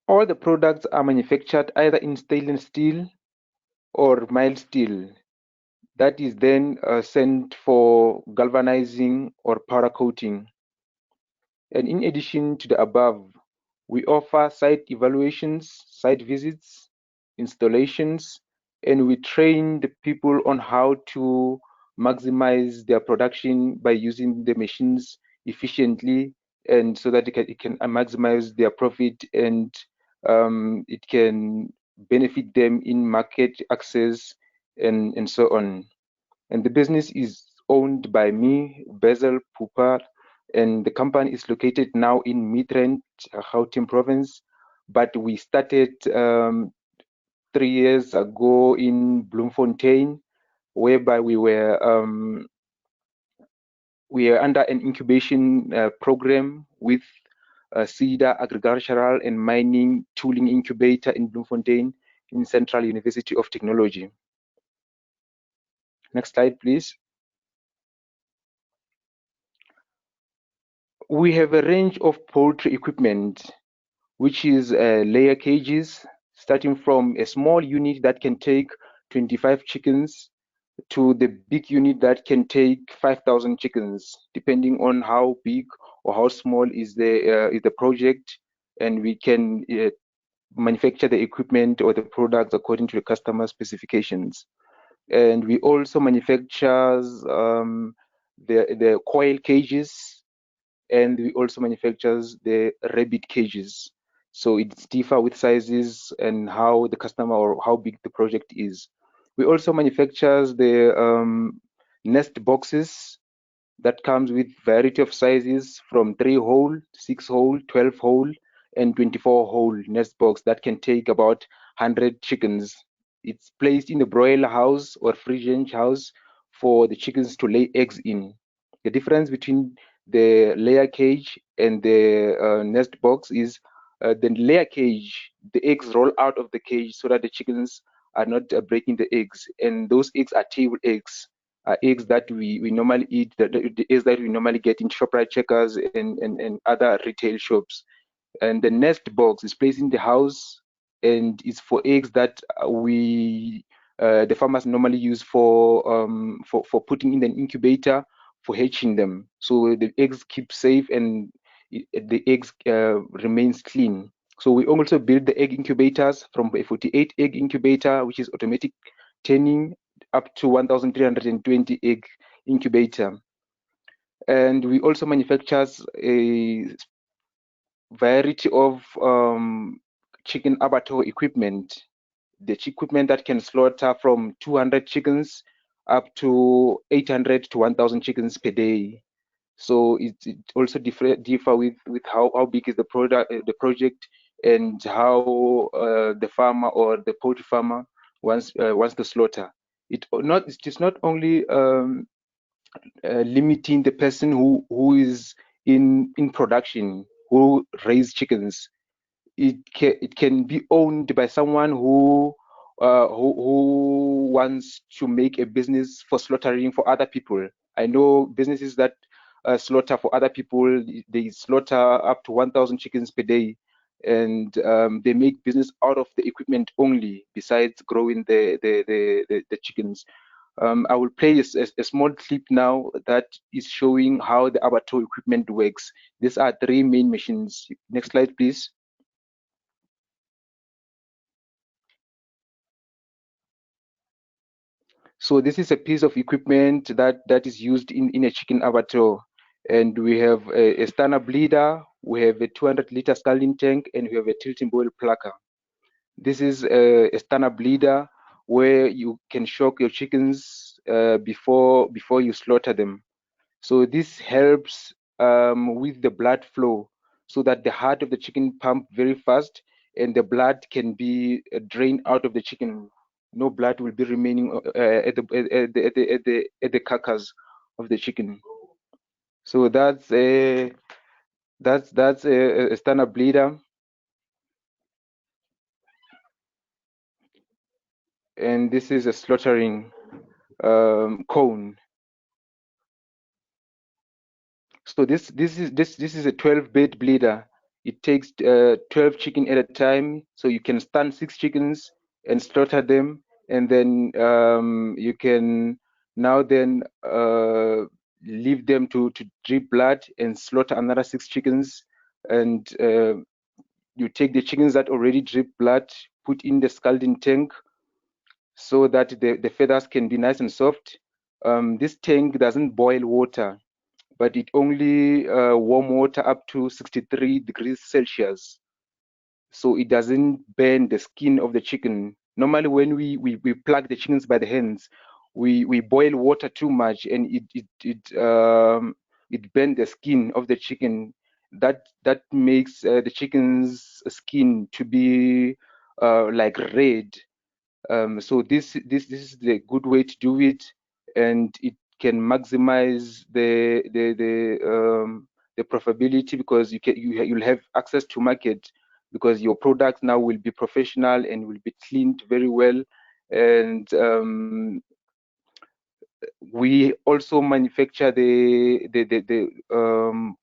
[SPEAKER 14] All the products are manufactured either in stainless steel or mild steel. That is then sent for galvanizing or powder coating. And in addition to the above, we offer site evaluations, site visits, installations, and we train the people on how to maximize their production by using the machines efficiently, and so that it can maximize their profit and it can benefit them in market access and so on. And the business is owned by me, Basil Pupa, and the company is located now in Midrand, Gauteng province, but we started 3 years ago in Bloemfontein, whereby we were under an incubation program with CEDA Agricultural and Mining Tooling Incubator in Bloemfontein in Central University of Technology. Next slide, please. We have a range of poultry equipment, which is layer cages, starting from a small unit that can take 25 chickens to the big unit that can take 5,000 chickens, depending on how big or how small is the project, and we can manufacture the equipment or the products according to the customer specifications. And we also manufacture the coil cages, and we also manufactures the rabbit cages. So it's differ with sizes and how the customer or how big the project is. We also manufactures the nest boxes that comes with variety of sizes from 3-hole, 6-hole, 12-hole, and 24-hole nest box that can take about 100 chickens. It's placed in the broiler house or fridge house for the chickens to lay eggs in. The difference between the layer cage and the nest box is the layer cage, the eggs roll out of the cage so that the chickens are not breaking the eggs, and those eggs are table eggs, eggs that we normally eat, the eggs that we normally get in ShopRite Checkers and other retail shops. And the nest box is placed in the house and it's for eggs that the farmers normally use for putting in an incubator for hatching them. So the eggs keep safe and the eggs remains clean. So we also build the egg incubators from a 48 egg incubator, which is automatic turning, up to 1,320 egg incubator. And we also manufacture a variety of chicken abattoir equipment. The equipment that can slaughter from 200 chickens up to 800 to 1,000 chickens per day. So it also differ with how big is the project and how the farmer or the poultry farmer wants to slaughter. It is not only limiting the person who is in production, who raise chickens. It can be owned by someone who wants to make a business for slaughtering for other people. I know businesses that slaughter for other people. They slaughter up to 1,000 chickens per day, and they make business out of the equipment only, besides growing the chickens. I will play a small clip now that is showing how the abattoir equipment works. These are 3 main machines. Next slide, please. So this is a piece of equipment that is used in a chicken abattoir. And we have a stunner bleeder, we have a 200-liter scalding tank, and we have a tilting boil plucker. This is a stunner bleeder where you can shock your chickens before you slaughter them. So this helps with the blood flow, so that the heart of the chicken pump very fast and the blood can be drained out of the chicken. No blood will be remaining at the carcass of the chicken. So that's a standard bleeder, and this is a slaughtering cone. So this is a 12-bed bleeder. It takes 12 chicken at a time, so you can stand 6 chickens and slaughter them, and then you can now then leave them to drip blood and slaughter another 6 chickens, and you take the chickens that already drip blood, put in the scalding tank so that the feathers can be nice and soft. This tank doesn't boil water, but it only warm water up to 63 degrees Celsius. So it doesn't burn the skin of the chicken. Normally when we pluck the chickens by the hands, we boil water too much, and it burns the skin of the chicken. That makes the chicken's skin to be like red. So this is the good way to do it, and it can maximize the profitability, because you'll have access to market, because your product now will be professional and will be cleaned very well. And we also manufacture the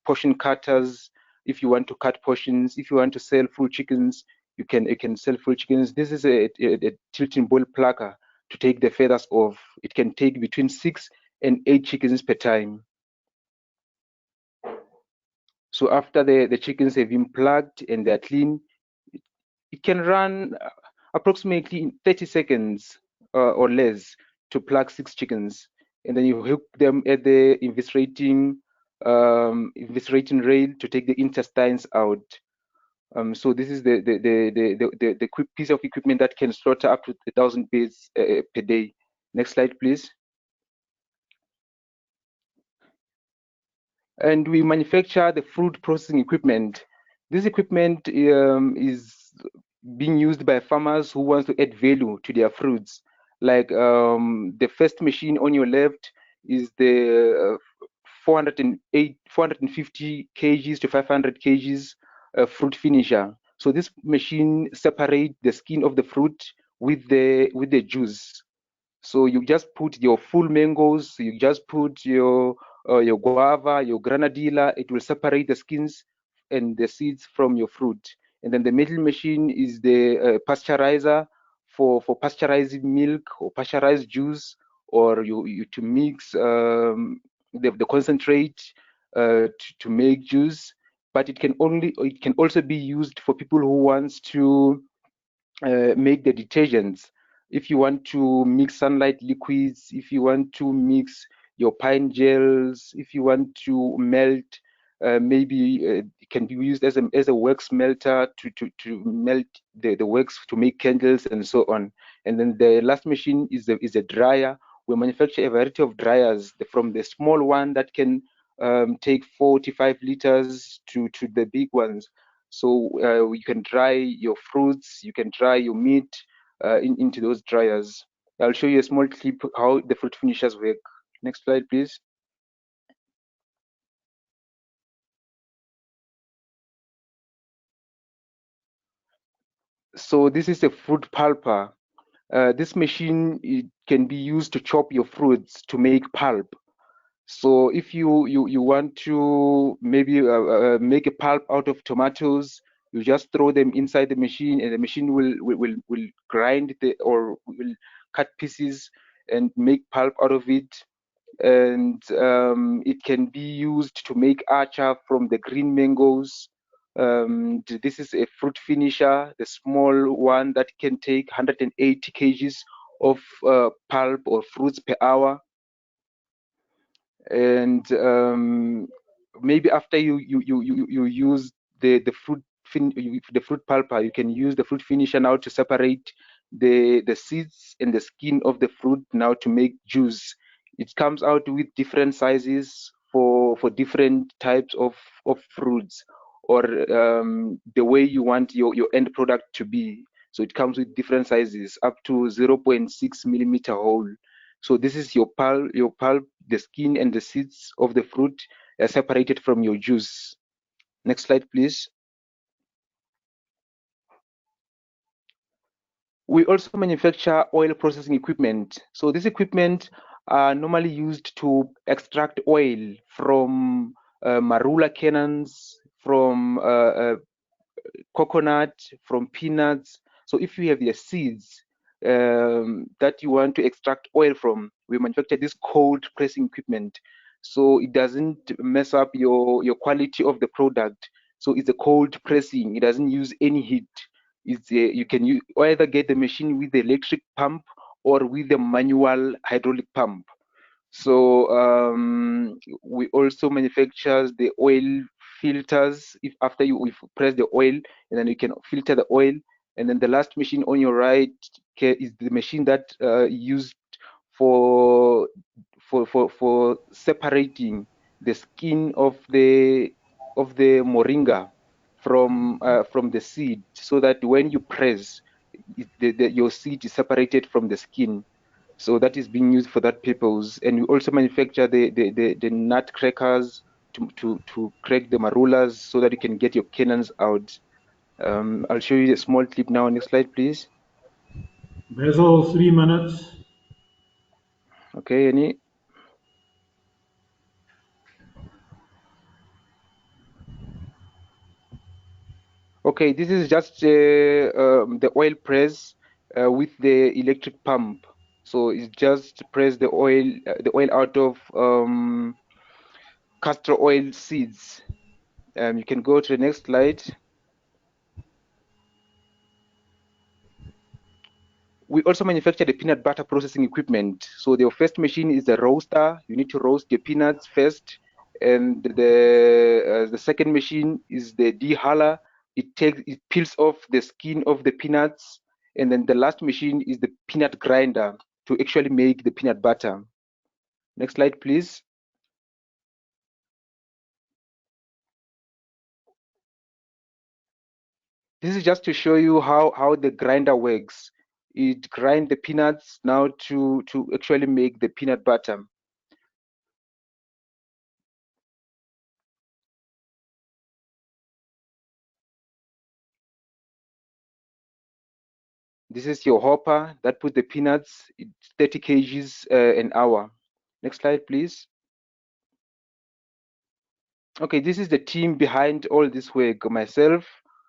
[SPEAKER 14] portion cutters. If you want to cut portions, if you want to sell full chickens, you can sell full chickens. This is a tilting boil plucker to take the feathers off. It can take between 6 and 8 chickens per time. So after the chickens have been plucked and they're clean, it can run approximately in 30 seconds or less to pluck 6 chickens, and then you hook them at the eviscerating rail to take the intestines out. So this is the quick piece of equipment that can slaughter up to 1,000 birds per day. Next slide, please. And we manufacture the fruit processing equipment. This equipment is being used by farmers who want to add value to their fruits. Like the first machine on your left is the 450 kgs to 500 kgs fruit finisher. So this machine separates the skin of the fruit with the juice. So you just put your full mangoes, you just put your guava, your granadilla. It will separate the skins and the seeds from your fruit, And then the middle machine is the pasteurizer for pasteurizing milk or pasteurized juice, or you to mix the concentrate to make juice. But it can also be used for people who wants to make the detergents. If you want to mix sunlight liquids, if you want to mix your pine gels, if you want to melt, maybe it can be used as a wax melter to melt the wax to make candles and so on. And then the last machine is a dryer. We manufacture a variety of dryers, from the small one that can take 45 liters to the big ones. So you can dry your fruits, you can dry your meat into those dryers. I'll show you a small clip how the fruit finishers work. Next slide, please. So this is a fruit pulper. This machine, it can be used to chop your fruits to make pulp. So if you want to maybe make a pulp out of tomatoes, you just throw them inside the machine, and the machine will grind or will cut pieces and make pulp out of it. And it can be used to make acha from the green mangoes. This is a fruit finisher, the small one that can take 180 kgs of pulp or fruits per hour. And maybe after you use the fruit pulper, you can use the fruit finisher now to separate the seeds and the skin of the fruit now to make juice. It comes out with different sizes for different types of fruits, or the way you want your end product to be. So it comes with different sizes up to 0.6 millimeter hole. So this is your pulp, the skin and the seeds of the fruit are separated from your juice. Next slide, please. We also manufacture oil processing equipment. So this equipment are normally used to extract oil from marula kernels, from coconut, from peanuts. So if you have your seeds that you want to extract oil from, we manufacture this cold pressing equipment. So it doesn't mess up your quality of the product. So it's a cold pressing. It doesn't use any heat. You can either get the machine with the electric pump or with the manual hydraulic pump. So we also manufacture the oil filters. If after you press the oil, and then you can filter the oil. And then the last machine on your right is the machine that used for separating the skin of the moringa from the seed, so that when you press, your seed is separated from the skin. So that is being used for that purpose. And we also manufacture the nut crackers to crack the marulas so that you can get your kernels out. I'll show you a small clip now. Next slide, please.
[SPEAKER 4] Basil, 3 minutes.
[SPEAKER 14] Okay, any? Okay, this is just the oil press with the electric pump. So it's just press the oil out of castor oil seeds. You can go to the next slide. We also manufacture the peanut butter processing equipment. So the first machine is the roaster. You need to roast your peanuts first. And the second machine is the dehuller. It peels off the skin of the peanuts. And then the last machine is the peanut grinder to actually make the peanut butter. Next slide, please. This is just to show you how the grinder works. It grinds the peanuts now to actually make the peanut butter. This is your hopper that puts the peanuts. It's 30 kgs an hour. Next slide, please. Okay, this is the team behind all this work. Myself,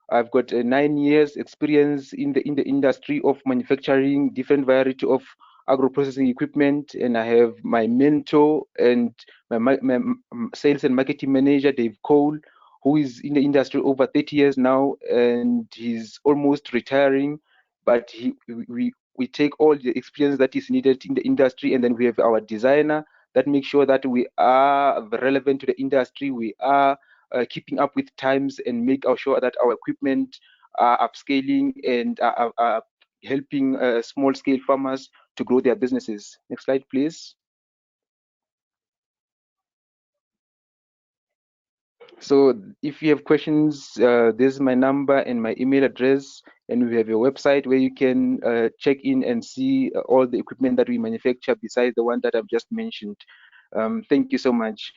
[SPEAKER 14] I've got 9 years experience in the industry of manufacturing different variety of agro-processing equipment, and I have my mentor and my sales and marketing manager, Dave Cole, who is in the industry over 30 years now, and he's almost retiring, but we take all the experience that is needed in the industry, and then we have our designer that makes sure that we are relevant to the industry, we are keeping up with times, and make sure that our equipment are upscaling and are helping small-scale farmers to grow their businesses. Next slide, please. So if you have questions, this is my number and my email address, and we have a website where you can check in and see all the equipment that we manufacture besides the one that I've just mentioned. Thank you so much.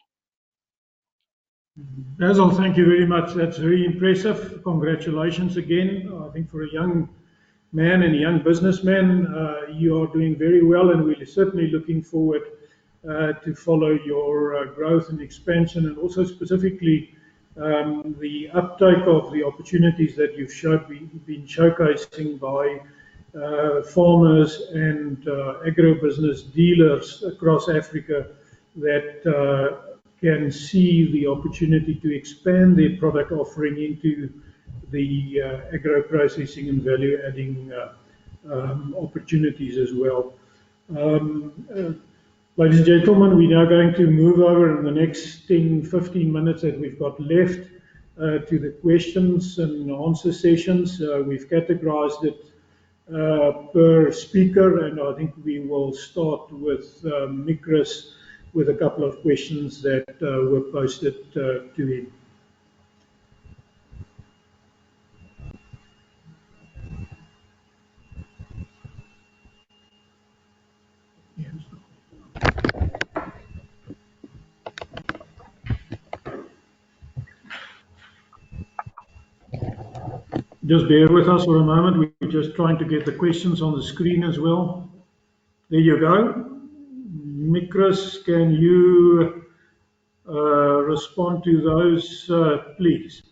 [SPEAKER 4] Basil, thank you very much. That's very impressive. Congratulations again. I think for a young man and a young businessman, you are doing very well, and we're certainly looking forward to follow your growth and expansion, and also specifically the uptake of the opportunities that you've been showcasing by farmers and agribusiness dealers across Africa that can see the opportunity to expand their product offering into the agro-processing and value-adding opportunities as well. Ladies and gentlemen, we're now going to move over in the next 10-15 minutes that we've got left to the questions and answer sessions. We've categorized it per speaker, and I think we will start with Mikris with a couple of questions that were posted to him. Just bear with us for a moment. We're just trying to get the questions on the screen as well. There you go. Mikris, can you respond to those, please?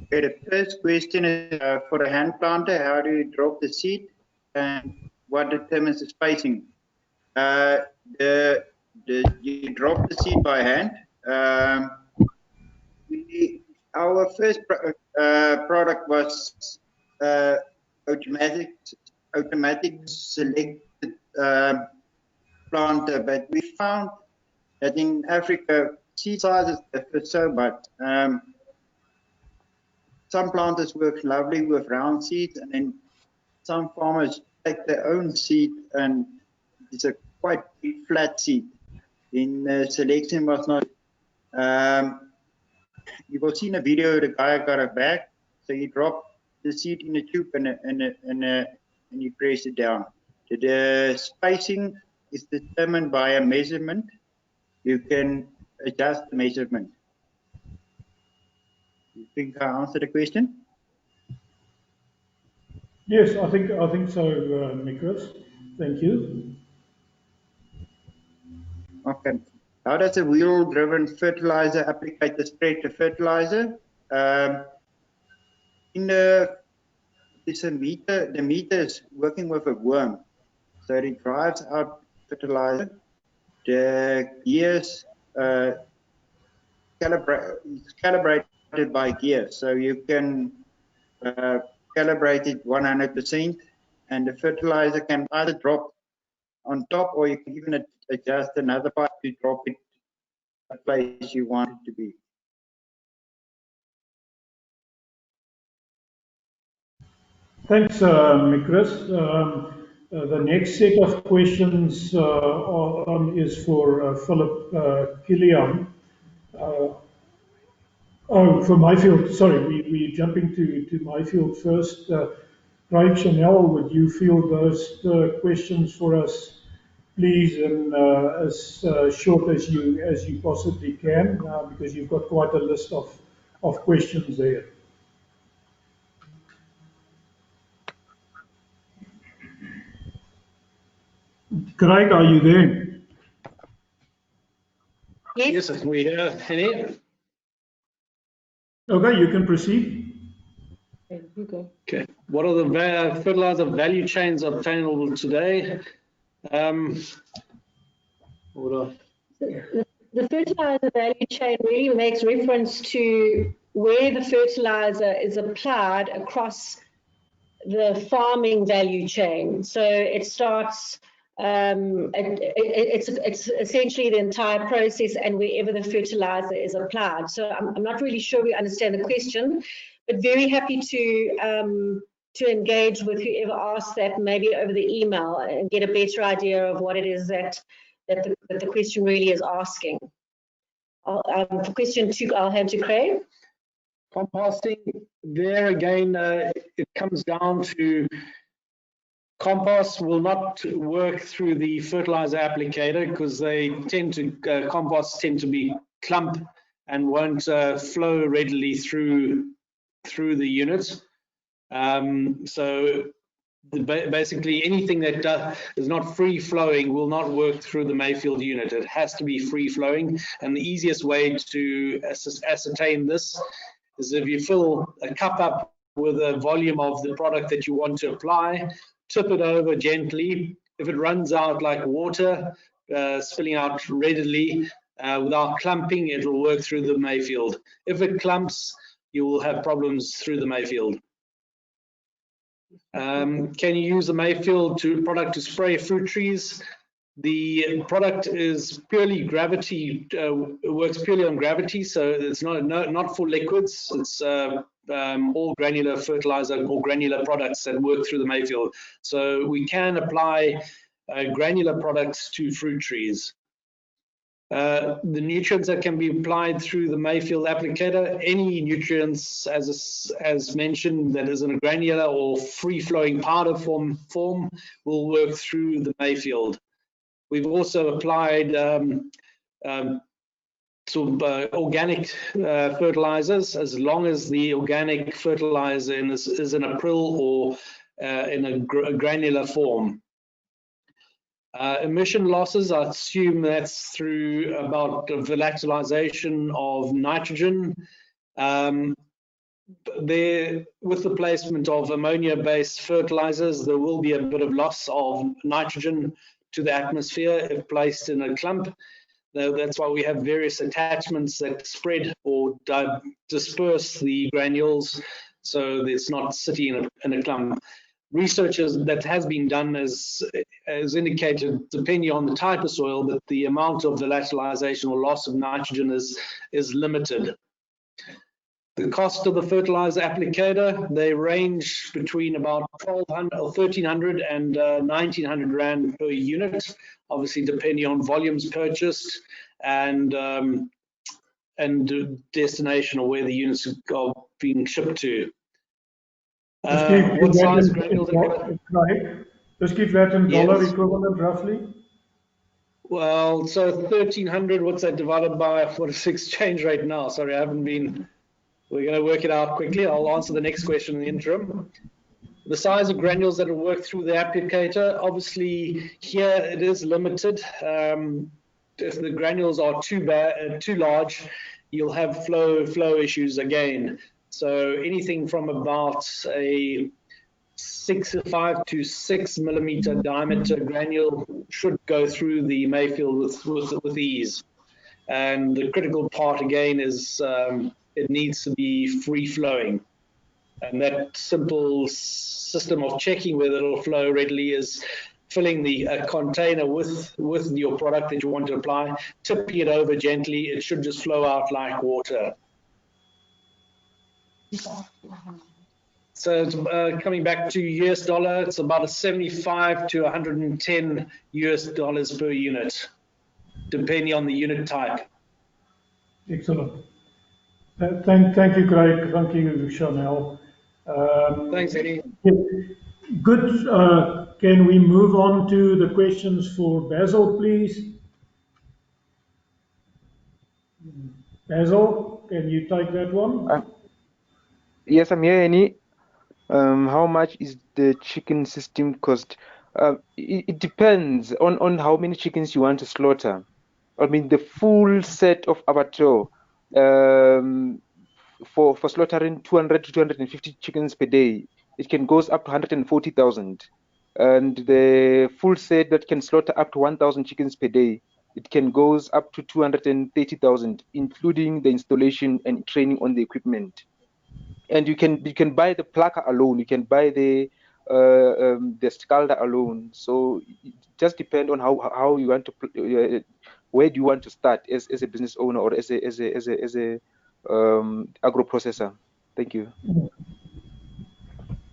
[SPEAKER 5] Okay, the first question is for a hand planter, how do you drop the seed and what determines the spacing? You drop the seed by hand. Our first product was automatic selected planter, but we found that in Africa seed sizes differ so much. Some planters work lovely with round seeds, and then some farmers take their own seed and it's a quite big flat seed. In selection was not. You will see in a video the guy got a bag, so you drop the seed in a tube and you press it down. The spacing is determined by a measurement. You can adjust the measurement. You think I answered the question?
[SPEAKER 4] Yes, I think so, Mikris. Thank you.
[SPEAKER 5] Okay. How does a wheel-driven fertilizer applicator spread the fertilizer? It's a meter. The meter is working with a worm, so it drives out fertilizer. The gears calibrated by gears, so you can calibrate it 100%, and the fertilizer can either drop on top, or you can even adjust another part to drop it the place you want it to be.
[SPEAKER 4] Thanks, Mikris. The next set of questions is for Philip Kilian. For my field, sorry, we're jumping to my field first. Craig Chanel, would you field those questions for us, please, and as short as you possibly can, because you've got quite a list of questions there. Craig, are you there?
[SPEAKER 12] Yes, we hear Henny.
[SPEAKER 4] Okay, you can proceed.
[SPEAKER 12] Okay, what are the fertilizer value chains obtainable today?
[SPEAKER 13] The fertilizer value chain really makes reference to where the fertilizer is applied across the farming value chain. So it starts, it's essentially the entire process and wherever the fertilizer is applied. So I'm not really sure we understand the question, but very happy to engage with whoever asked that, maybe over the email, and get a better idea of what it is that the question really is asking. For question 2, I'll hand to Craig.
[SPEAKER 12] Composting, there again, it comes down to compost will not work through the fertilizer applicator because they tend to, composts tend to be clump and won't flow readily through the unit. So basically anything that is not free flowing will not work through the Mayfield unit. It has to be free flowing, and the easiest way to ascertain this is if you fill a cup up with a volume of the product that you want to apply, tip it over gently. If it runs out like water, spilling out readily without clumping, it will work through the Mayfield. If it clumps, you will have problems through the Mayfield. Can you use the Mayfield product to spray fruit trees? The product is purely gravity, works purely on gravity, so it's not for liquids. It's all granular fertilizer or granular products that work through the Mayfield. So we can apply granular products to fruit trees. The nutrients that can be applied through the Mayfield applicator, any nutrients as mentioned that is in a granular or free-flowing powder form will work through the Mayfield. We've also applied organic fertilizers, as long as the organic fertilizer is in a prill or in a granular form. Emission losses, I assume that's through about the volatilization of nitrogen. There, with the placement of ammonia-based fertilizers, there will be a bit of loss of nitrogen to the atmosphere if placed in a clump. That's why we have various attachments that spread or disperse the granules so it's not sitting in a clump. Researchers that has been done has indicated, depending on the type of soil, that the amount of volatilization or loss of nitrogen is limited. The cost of the fertilizer applicator, they range between about 1,200 or 1,300 and 1,900 Rand per unit, obviously depending on volumes purchased and destination or where the units are being shipped to. What size granules
[SPEAKER 4] Just give that in dollar equivalent roughly.
[SPEAKER 12] Well, so 1,300, what's that divided by, what is the exchange rate now? Sorry, I haven't been. We're going to work it out quickly. I'll answer the next question in the interim. The size of granules that will work through the applicator, obviously here it is limited. If the granules are too large, you'll have flow issues again. So anything from about a 5 to 6 millimeter diameter granule should go through the Mayfield with ease. And the critical part again is it needs to be free flowing. And that simple system of checking whether it'll flow readily is filling the container with your product that you want to apply, tipping it over gently. It should just flow out like water. So it's, coming back to US dollar, it's about a 75 to 110 US dollars per unit, depending on the unit type.
[SPEAKER 4] Excellent. Thank you, Craig. Thank you, Chanel.
[SPEAKER 12] Thanks, Eddie.
[SPEAKER 4] Good. Can we move on to the questions for Basil, please? Basil, can you take that one?
[SPEAKER 14] Yes, I'm here, Annie. How much is the chicken system cost? It depends on how many chickens you want to slaughter. I mean, the full set of abattoir for slaughtering 200 to 250 chickens per day, it can goes up to 140,000. And the full set that can slaughter up to 1,000 chickens per day, it can goes up to 230,000, including the installation and training on the equipment. And you can buy the plucker alone, you can buy the scalder alone. So it just depends on how you want to where do you want to start as a business owner or as a agro processor. Thank you.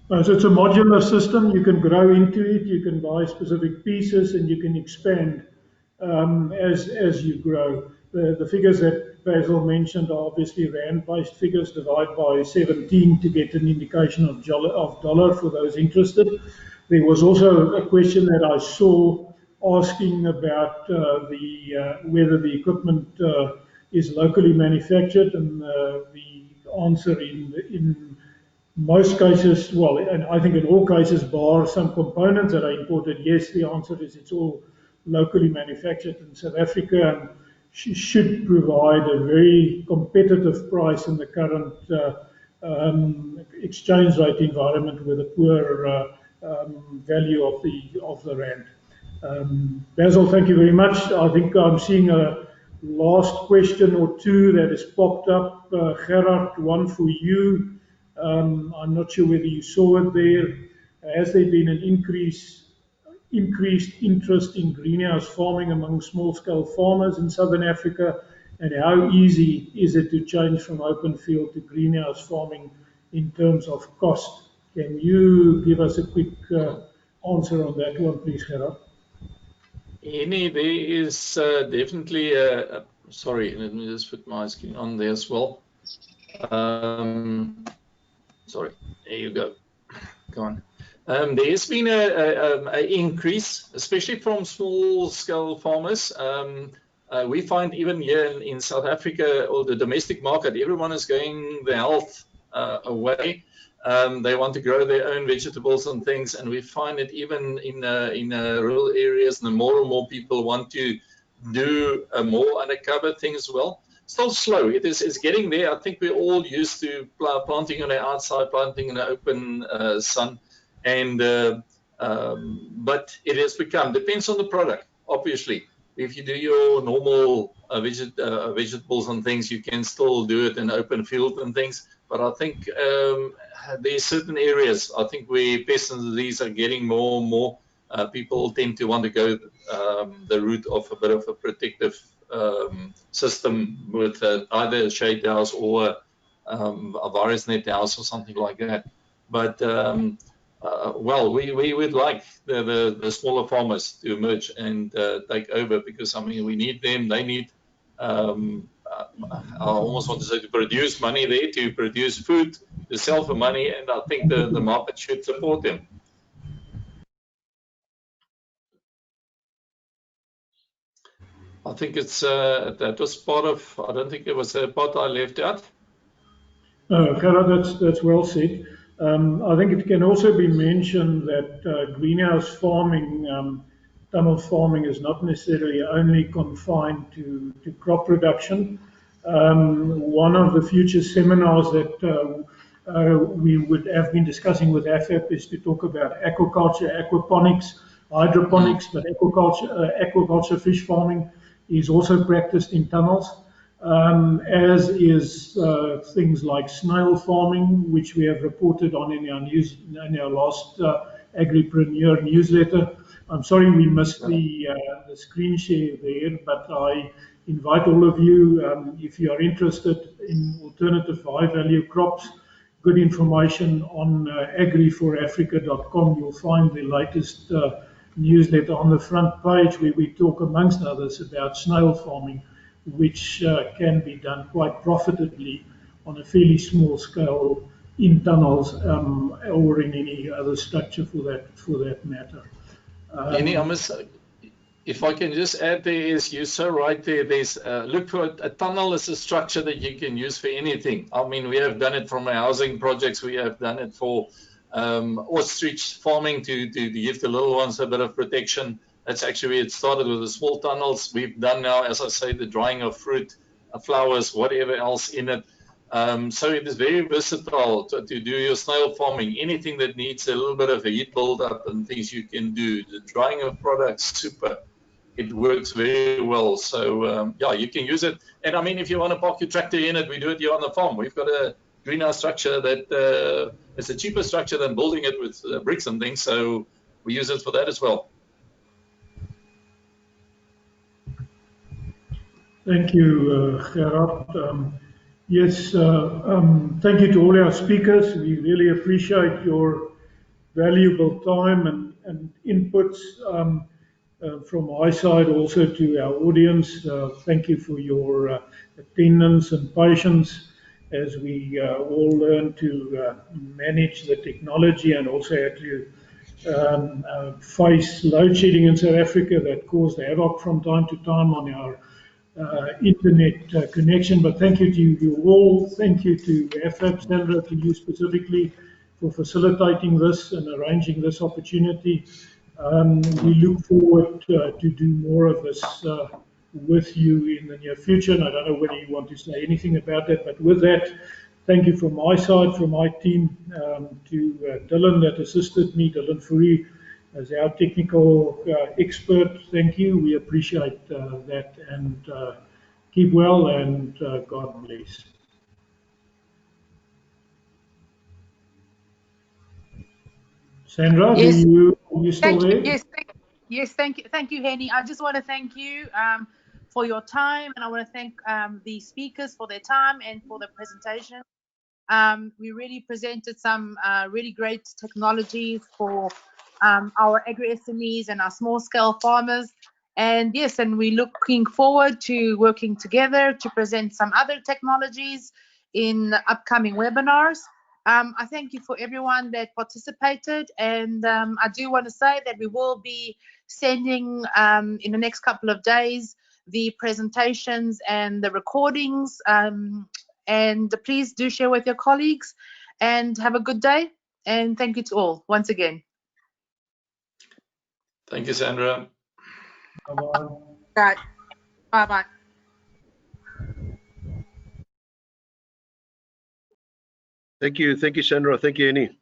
[SPEAKER 4] So it's a modular system. You can grow into it. You can buy specific pieces, and you can expand as you grow. The figures that Basil mentioned are obviously rand-based figures. Divide by 17 to get an indication of dollar for those interested. There was also a question that I saw asking about whether the equipment is locally manufactured, and the answer in most cases, well, and I think in all cases, bar some components that are imported, yes, the answer is it's all locally manufactured in South Africa, and should provide a very competitive price in the current exchange rate environment with a poor value of the rand. Basil, thank you very much. I think I'm seeing a last question or two that has popped up. Gerard, one for you. I'm not sure whether you saw it there. Has there been an increased interest in greenhouse farming among small-scale farmers in Southern Africa? And how easy is it to change from open field to greenhouse farming in terms of cost? Can you give us a quick answer on that one, please, Gerard?
[SPEAKER 6] There is definitely sorry, let me just put my screen on there as well. Sorry, there you go. Go on. There has been an increase, especially from small-scale farmers. We find even here in South Africa, or the domestic market, everyone is going the health away. They want to grow their own vegetables and things, and we find it even in rural areas, and more and more people want to do more undercover thing as well. Still slow. It's getting there. I think we're all used to planting on the outside, planting in the open sun, and but it has become, depends on the product, obviously. If you do your normal vegetables and things, you can still do it in open field and things. But I think there's certain areas, I think, where pests and disease are getting more and more. People tend to want to go the route of a bit of a protective system with either a shade house or a virus net house or something like that. But well, we would like the smaller farmers to emerge and take over, because I mean, we need them. They need I almost want to say to produce money there, to produce food, to sell for money, and I think the market should support them. I think it's that was part of. I don't think it was a part I left out.
[SPEAKER 4] Gerard, that's well said. I think it can also be mentioned that greenhouse farming, tunnel farming, is not necessarily only confined to crop production. One of the future seminars that we would have been discussing with AFAP is to talk about aquaculture, aquaponics, hydroponics, but aquaculture fish farming is also practiced in tunnels, as is things like snail farming, which we have reported on in our last Agripreneur newsletter. I'm sorry we missed the screen share there, but I invite all of you, if you are interested in alternative high-value crops, good information on agriforafrica.com. You'll find the latest newsletter on the front page, where we talk, amongst others, about snail farming, which can be done quite profitably on a fairly small scale in tunnels, or in any other structure for that matter.
[SPEAKER 6] If I can just add, there is, you're so right there. There's look for a tunnel as a structure that you can use for anything. I mean, we have done it from our housing projects. We have done it for ostrich farming to give the little ones a bit of protection. That's actually, it started with the small tunnels. We've done now, as I say, the drying of fruit, flowers, whatever else in it. So it is very versatile to do your snail farming. Anything that needs a little bit of a heat build-up and things you can do. The drying of products, super. It works very well. So yeah, you can use it. And I mean, if you want to park your tractor in it, we do it here on the farm. We've got a greenhouse structure that is a cheaper structure than building it with bricks and things. So we use it for that as well.
[SPEAKER 4] Thank you, Gerard. Yes, thank you to all our speakers. We really appreciate your valuable time and inputs from my side also to our audience. Thank you for your attendance and patience as we all learn to manage the technology and also had to face load shedding in South Africa that caused havoc from time to time on our internet connection. But thank you to you all. Thank you to FAP, Sandra, to you specifically for facilitating this and arranging this opportunity. We look forward to do more of this with you in the near future. And I don't know whether you want to say anything about that, but with that, thank you from my side, from my team, to Dylan that assisted me, Dylan Fourie, as our technical expert. Thank you. We appreciate that, and keep well, and God bless. Sandra,
[SPEAKER 3] Yes.
[SPEAKER 4] are you still there?
[SPEAKER 3] Yes, thank you, Henny. I just want to thank you for your time, and I want to thank the speakers for their time and for the presentation. We really presented some really great technologies for our agri-SMEs and our small-scale farmers. And yes, and we're looking forward to working together to present some other technologies in upcoming webinars. I thank you for everyone that participated, and I do want to say that we will be sending in the next couple of days the presentations and the recordings, and please do share with your colleagues, and have a good day, and thank you to all once again.
[SPEAKER 6] Thank you, Sandra.
[SPEAKER 4] Bye-bye.
[SPEAKER 3] Right. Bye-bye.
[SPEAKER 7] Thank you, Sandra. Thank you, Annie.